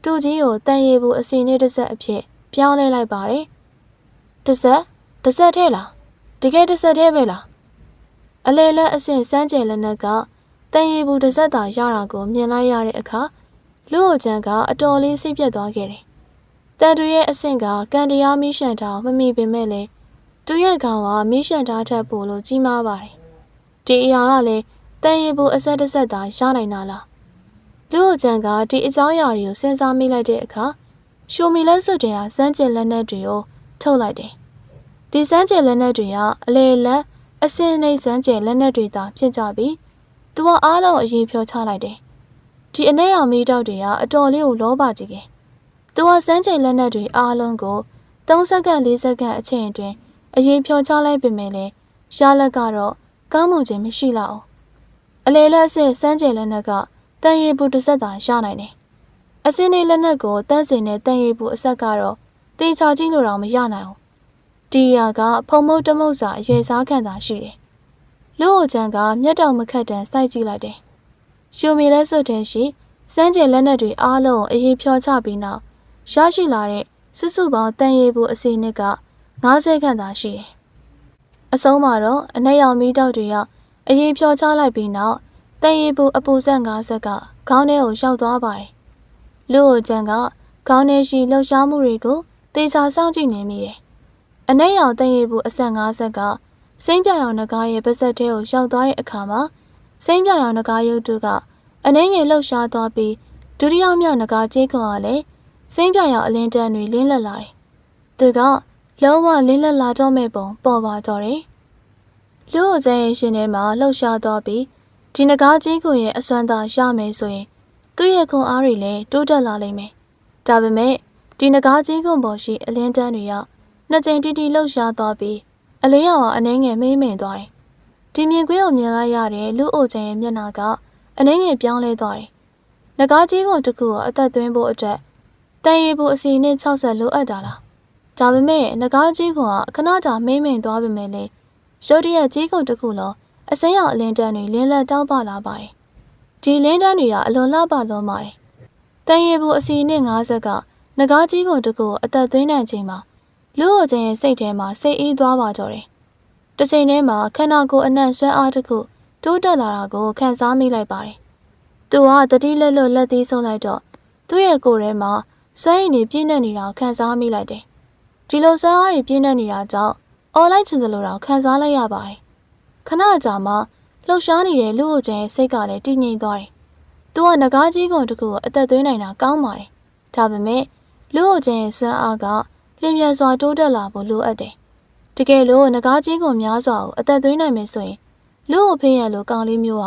တူကြီးကိုတန်ရီပူအစီနဲ့တစ်ဆက်အဖြစ်ပြောင်းလဲလိုက်ပါတယ်။တစ်ဆက်ထဲလားတကယ်တစ်ဆက်ထဲပဲလားအလေလက်အဆင့်စမ်းကြယ်လက်နက်ကတန်ရီပူတစ်ဆက်သာရတာကိုမြင်လိုက်ရတဲ့အခါလူ့ဟိုချမ်းကအတော်လေးစိတ်ပြတ်သွားခဲ့တယ်။တန်တူရဲ့အဆင့်ကကန်တရားမီးရှံထားမမိပေမဲ့လည်းသူရဲ့ကောင်ကမီးရှံထားထက်ပိုလို့ကြီးမားပါတယ်။ဒီအရာကလည်းတန်ရီပူအဆက်တစ်ဆက်သာရနိုင်တာလား။လူ့ဟိုချမ်းကဒီအကြောင်းအရာတွေကိုစဉ်းစားမိလိုက်တဲ့အခါရှိုမီလက်စွပ်တွေကစမ်းကြယ်လက်နက်တွေကိုထုတ်လိုက်တယ်။ဒီစမ်းကြယ်လက်နက်တွေကအလေလက်အစင်းနှိမ့်စမ်းကြယ်လက်နက်တွေသာဖြစ်ကြပြီးသူကအားလုံးအရေးဖြောချလိုက်တယ်။ဒီအနက်ရောင်မီးတောက်တွေကအတော်လေးကိုလောဘကြီးတယ်။သူကစမ်းကြယ်လက်နက်တွေအားလုံးကို3စက္ကန့်4စက္ကန့်အချိန်အတွင်းအရေးဖြောချလိုက်ပေမဲ့လည်းရလက်ကတော့ကောင်းမွန်ခြင်းမရှိလောက်အောင်။အလေလက်အစင်းစမ်းကြယ်လက်နက်ကတန်ရီပူတစ်ဆက်သာရနိုင်တယ်။အစင်းလေးလက်နက်ကိုတန်းစင်တဲ့တန်ရီပူအဆက်ကတော့တင်ချကြည့်လို့တော့မရနိုင်ဘူး။ဒီရာကဖုံမုတ်တမုတ်စာအရွယ်စားခံတာရှိတယ်။လူ့ဟိုချမ်းကမျက်တောင်မခတ်တန်စိုက်ကြည့်လိုက်တယ်။ရှုံမီလက်စွပ်တဲ့ရှိစမ်းကြယ်လက်နက်တွေအားလုံးအရေးဖြောချပြီးနောက်ရရှိလာတဲ့စုစုပေါင်းတန်ရီပူအစီနစ်က90ခန့်သာရှိတယ်။အဆုံးမှာတော့အနက်ရောင်မီးတောက်တွေကအရေးဖြောချလိုက်ပြီးနောက်တန်ရီပူအပူဆက်50ကခေါင်းထဲကိုရောက်သွားပါတယ်။လူ့ဟိုချမ်းကခေါင်းထဲရှိလှုပ်ရှားမှုတွေကိုသေချာစောင့်ကြည့်နေမိတယ်။အနက်ရောင်တန်ရီပူအဆက်50ကစိမ့်ပြရောင်နဂါးရဲ့ပါးစပ်ထဲကိုရောက်သွားတဲ့အခါမှာစိမ့်ပြရောင်နဂါးရုပ်တုကအနှဲငယ်လှုပ်ရှားသွားပြီးဒုတိယမြောက်နဂါးကြေးခွန်ကလည်းစိမ့်ပြရောင်အလင်းတန်းတွေလင်းလက်လာတယ်။သူကလုံးဝလင်းလက်လာတော့မဲ့ပုံပေါ်ပါတော့တယ်။လူ့ဟိုချမ်းရဲ့ရှင်ထဲမှာလှုပ်ရှားသွားပြီးဒီနဂါးကြေးခွန်ရဲ့အစွမ်းသာရမယ်ဆိုရင်သူ့ရဲ့ခွန်အားတွေလည်းတိုးတက်လာလိမ့်မယ်။ဒါပေမဲ့ဒီနဂါးကြေးခွန်ပေါ်ရှိအလင်းတန်းတွေကနှစ်ကြိမ်တိတိလှုပ်ရှားသွားပြီးအလင်းရောင်ကအနှဲငယ်မိမ့်မိန်သွားတယ်။ဒီမြင်ကွင်းကိုမြင်လိုက်ရတဲ့လူ့အိုချမ်းရဲ့မျက်နှာကအနှဲငယ်ပြောင်းလဲသွားတယ်။နဂါးကြီးကုန်တစ်ခုကိုအသက်သွင်းဖို့အတွက်တန်ရီပူအစီနဲ့60လိုအပ်တာလား။ဒါပေမဲ့နဂါးကြီးကုန်ကခဏကြာမိမ့်မိန်သွားပေမဲ့လည်းရုတ်တရက်ကြီးကုန်တစ်ခုလုံးအစိမ်းရောင်အလင်းတန်းတွေလင်းလက်တောက်ပလာပါတယ်။ဒီလင်းတန်းတွေကအလွန်လှပလွန်ပါတယ်။တန်ရီပူအစီနဲ့50ကနဂါးကြီးကုန်တစ်ခုကိုအသက်သွင်းနိုင်ချိန်မှာလူ့ဟိုချမ်းရဲ့စိတ်ထဲမှာစိတ်အေးသွားပါတော့တယ်။တစ်ချိန်တည်းမှာခန္ဓာကိုယ်အနှံ့ဆွဲအားတစ်ခုတိုးတက်လာတာကိုခံစားမိလိုက်ပါတယ်။သူကတတိလက်လွတ်လက်သီးဆုံးလိုက်တော့သူ့ရဲ့ကိုယ်ထဲမှာစွမ်းရည်တွေပြည့်နေနေတာကိုခံစားမိလိုက်တယ်။ဒီလိုစွမ်းအားတွေပြည့်နေနေတာကြောင့်အော်လိုက်ချင်သလိုတော့ခံစားလိုက်ရပါတယ်။ခဏကြာမှလှုပ်ရှားနေတဲ့လူ့ဟိုချမ်းရဲ့စိတ်ကလည်းတည်ငြိမ်သွားတယ်။သူကငကားကြီးကုန်တစ်ခုကိုအသက်သွင်းနိုင်တာကောင်းပါတယ်။ဒါပေမဲ့လူ့ဟိုချမ်းရဲ့စွမ်းအားကလျင်မြန်စွာတိုးတက်လာဖို့လိုအပ်တယ်။တကယ်လို့ငကားကြီးကုန်များစွာကိုအသက်သွင်းနိုင်မယ်ဆိုရင်လူ့ဟိုဖေးရလိုကောင်လေးမျိုးက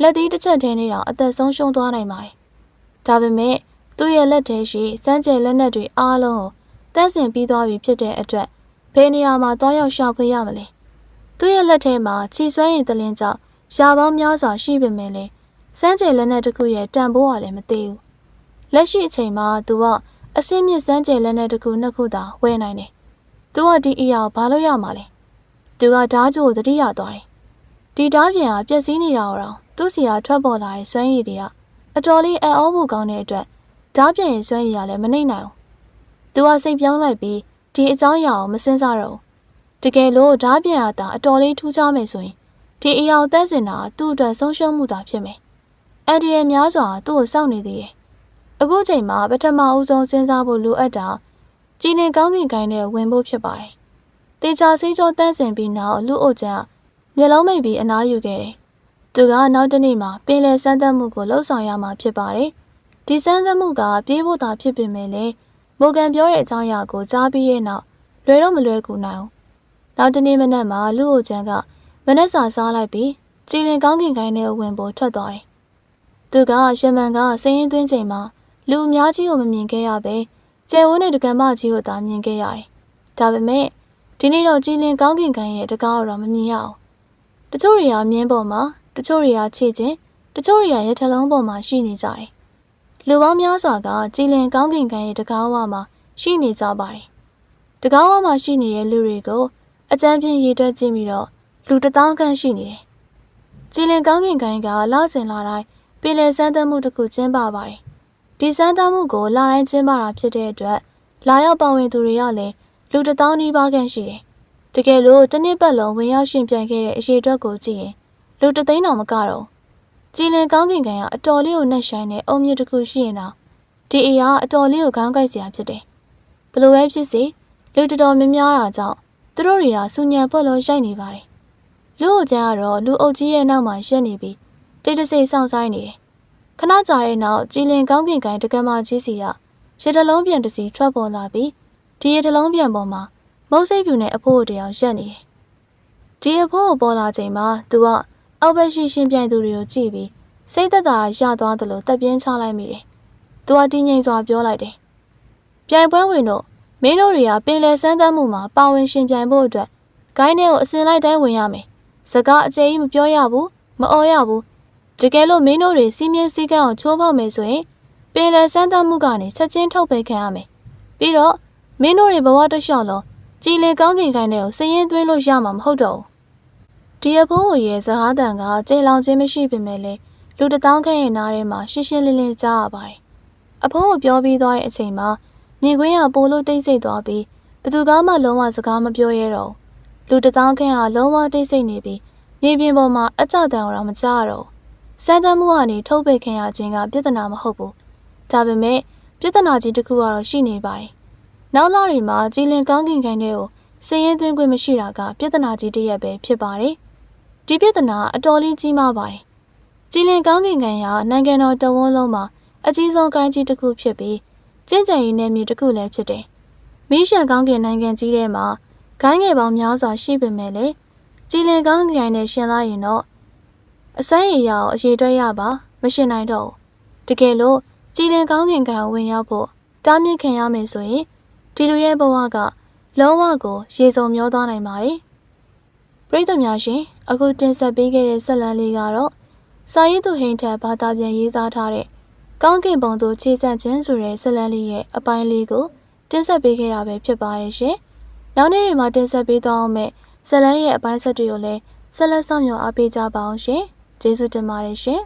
လက်သီးတစ်ချက်ထဲနဲ့တောင်အသက်ဆုံးရှုံးသွားနိုင်ပါတယ်။ဒါပေမဲ့သူ့ရဲ့လက်ထဲရှိစမ်းကြယ်လက်နက်တွေအားလုံးကိုတန်းစင်ပြီးသွားပြီဖြစ်တဲ့အတွက်ဘယ်နေရာမှာသွားရောက်ရှာဖွေရမလဲ။သူ့ရဲ့လက်ထဲမှာခြေစွမ်းရည်တလင်းကြောင့်ရှားပေါင်းများစွာရှိပေမဲ့လည်းစမ်းကြယ်လက်နက်တစ်ခုရဲ့တန်ဖိုးကလည်းမသေးဘူး။လက်ရှိအချိန်မှာသူကအစင်းမြင့်စမ်းကြယ်လက်နက်တစ်ခုနှစ်ခုသာဝယ်နိုင်တယ်။သူကဒီအရာကိုဘာလို့ရမှာလဲ။သူကဓာတ်ကြိုးကိုတတိယသွားတယ်။ဒီဓာတ်ပြန်ကပျက်စီးနေတာတော့သူ့စီကထွက်ပေါ်လာတဲ့စွမ်းရည်တွေကအတော်လေးအံ့ဩဖို့ကောင်းတဲ့အတွက်ဓာတ်ပြန်ရဲ့စွမ်းရည်ကလည်းမနှိမ့်နိုင်ဘူး သူကစိတ်ပြောင်းလိုက်ပြီးဒီအကြောင်းအရာကိုမစင်စားတော့တကယ်လို့ဓာပြန်ရတာအတော်လေးထူးခြားမယ်ဆိုရင်ဒီအရာကိုတန်းစင်တာသူ့အတွက်ဆုံးရှုံးမှုသာဖြစ်မယ်အန်ဒီရဲ့များစွာသူ့ကိုစောင့်နေသေးတယ်အခုချိန်မှာပထမဦးဆုံးစဉ်းစားဖို့လိုအပ်တာကြည်လင်ကောင်းကင်ကိုင်းနဲ့ဝင်ဖို့ဖြစ်ပါတယ်တေချာစိတ်ကြောတန်းစင်ပြီးနောက်လူအုပ်ချမ်းမျက်လုံးမိတ်ပြီးအနားယူခဲ့တယ်သူကနောက်တစ်နေ့မှာပင်လယ်စမ်းသပ်မှုကိုလှုပ်ဆောင်ရမှာဖြစ်ပါတယ်ဒီစမ်းသပ်မှုကပြေးဖို့သာဖြစ်ပေမဲ့လည်းမိုကန်ပြောတဲ့အကြောင်းအရာကိုကြားပြီးတဲ့နောက်လွယ်တော့မလွယ်ကူနိုင်ဘူးနောက်တစ်နေ့မနက်မှာလူအုပ်ချမ်းကမနက်စာစားလိုက်ပြီးကြည်လင်ကောင်းကင်ကိုင်းနဲ့ဝင်ဖို့ထွက်သွားတယ်သူကရှမန်ကစင်းရင်သွင်းချိန်မှာလူအများကြီးကိုမမြင်ခဲ့ရပဲကျယ်ဝန်းတဲ့တက္ကမကြီးကိုသာမြင်ခဲ့ရတယ်ဒါပေမဲ့ဒီနေ့တော့ကြည်လင်ကောင်းကင်ကိုင်းရဲ့တကားတော့မမြင်ရအောင်တချို့တွေကမြင်းပေါ်မှာတချို့တွေကခြေချင်းတချို့တွေကရထလုံးပေါ်မှာရှိနေကြတယ်လူပေါင်းများစွာကကြည်လင်ကောင်းကင်ကိုင်းရဲ့တကားဝမှာရှိနေကြပါတယ်တကားဝမှာရှိနေတဲ့လူတွေကိုအကြမ်းဖျင်းရေတွက်ကြည့်ပြီးတော့လူ1000ခန့်ရှိနေတယ်ကြည်လင်ကောင်းကင်ကိုင်းကလာစဉ်လာတိုင်းပင်လယ်စမ်းသပ်မှုတစ်ခုကျင်းပပါတယ်ဒီစမ်းသပ်မှုကိုလာတိုင်းကျင်းပတာဖြစ်တဲ့အတွက်လာရောက်ပါဝင်သူတွေကလည်းလူ1000နီးပါးခန့်ရှိတယ်တကယ်လို့တစ်နှစ်ပတ်လုံးဝင်ရောက်ရှင်ပြိုင်ခဲ့တဲ့အရေးအတွက်ကိုကြည့်ရင်လူ3သိန်းတောင်မကတော့ကြည်လင်ကောင်းကင်ကိုင်းကအတော်လေးကိုနှက်ဆိုင်တဲ့အုံမြစ်တစ်ခုရှိရင်တော့ဒီအရာအတော်လေးကိုခေါင်းကိုက်စရာဖြစ်တယ်ဘလို့ပဲဖြစ်စေလူတော်များများတာကြောင့်သူတို့တွေကစူညံပွက်လို့ရိုက်နေပါတယ်လူအုပ်ချမ်းကတော့လူအုပ်ကြီးရဲ့နောက်မှာရက်နေပြီးတိတ်တဆိတ်စောင့်ဆိုင်နေတယ်ခဏကြာတဲ့နောက်ကြည်လင်ကောင်းကင်ကိုင်းတက္ကမကြီးစီကရတလုံးပြန်တစ်စီထွက်ပေါ်လာပြီးဒီရတလုံးပြန်ပေါ်မှာမုတ်စိတ်ဖြူနဲ့အဖိုးတယောက်ရက်နေတယ်ဒီအဖိုးကိုပေါ်လာချိန်မှာသူကအောက်ဘက်ရှိရှင်ပြိုင်သူတွေကိုကြည့်ပြီးစိတ်သက်သာရသွားသလိုတက်ပြင်းချလိုက်မိတယ်သူကတင်းငိမ်စွာပြောလိုက်တယ်ပြိုင်ပွဲဝင်တို့မင်းတို့တွေကပင်လယ်စမ်းသပ်မှုမှာပါဝင်ရှင်ပြိုင်ဖို့အတွက်ဂိုင်းထဲကိုအစင်လိုက်တိုင်းဝင်ရမယ်စကားအကျယ်ကြီးမပြောရဘူးမအော်ရဘူးတကယ်လို့မင်းတို့တွေစီးမြင်စည်းကမ်းကိုချိုးဖောက်မယ်ဆိုရင်ပင်လယ်စမ်းသပ်မှုကနေချက်ချင်းထုတ်ပယ်ခံရမယ်ပြီးတော့မင်းတို့တွေဘဝတစ်လျှောက်လုံးကြည်လင်ကောင်းကင်ကိုင်းတွေကိုစည်ရင်သွင်းလို့ရမှာမဟုတ်တော့ဘူးဒီအဖိုးကိုရဲ့စကားတန်ကကြေလောင်ခြင်းမရှိပေမဲ့လည်းလူ1000ခန့်ရဲ့နားထဲမှာရှင်းရှင်းလင်းလင်းကြားရပါတယ်အဖိုးကိုပြောပြီးသွားတဲ့အချိန်မှာမြင်ကွင်းကပိုလို့တိတ်ဆိတ်သွားပြီးဘသူကမှလုံးဝစကားမပြောရတော့လူ1000ခန့်ကလုံးဝတိတ်ဆိတ်နေပြီးမြေပြင်ပေါ်မှာအကြတန်တော့မကြားတော့စမ်းသပ်မှုကနေထုတ်ပယ်ခံရခြင်းကပြဿနာမဟုတ်ဘူးဒါပေမဲ့ပြဿနာကြီးတစ်ခုကတော့ရှိနေပါတယ်နောက်လာတွေမှာကြည်လင်ကောင်းကင်ကိုင်းတွေကိုစည်ရင်သွင်းခွင့်မရှိတာကပြဿနာကြီးတစ်ရပ်ပဲဖြစ်ပါတယ်ဒီပြဿနာအတော်လေးကြီးမားပါတယ်ကြည်လင်ကောင်းကင်ကိုင်းကနိုင်ငံတော်တဝန်းလုံးမှာအကြီးဆုံးကိုင်းကြီးတစ်ခုဖြစ်ပြီးကျင့်ကြံရည်နယ်မြေတစ်ခုလည်းဖြစ်တယ်မီးရှန်ကောင်းကင်နိုင်ငံကြီးထဲမှာကိုင်းငယ်ပေါင်းများစွာရှိပေမဲ့လည်းကြည်လင်ကောင်းကင်ကိုင်းနဲ့ရှင်လာရင်တော့အစွမ်းရည်ရအောင်အရေးတွက်ရပါမရှင်နိုင်တော့ဘူးတကယ်လို့ကြည်လင်ကောင်းကင်ကိုင်းဝင်ရောက်ဖို့တားမြစ်ခံရမယ်ဆိုရင်ဒီလူရဲ့ဘဝကလုံးဝကိုရေစုံမျောသွားနိုင်ပါတယ်ပရိသတ်များရှင်အခုတင်ဆက်ပေးခဲ့တဲ့ဆက်လန်းလေးကတော့စာရေးသူဟိန်ထက်ဘာသာပြန်ရေးသားထားတဲ့ကောင်းကင်ဘုံသို့ခြေဆက်ခြင်းဆိုတဲ့ဆက်လန်းလေးရဲ့အပိုင်းလေးကိုတင်ဆက်ပေးခဲ့တာပဲဖြစ်ပါတယ်ရှင်နောက်နေ့တွေမှာတင်ဆက်ပေးသွားအောင်မဲ့ဆက်လန်းရဲ့အပိုင်းဆက်တွေကိုလည်းဆက်လက်ဆောင်ရွက်အားပေးကြပါအောင်ရှင်ကျေးဇူးတင်ပါတယ်ရှင်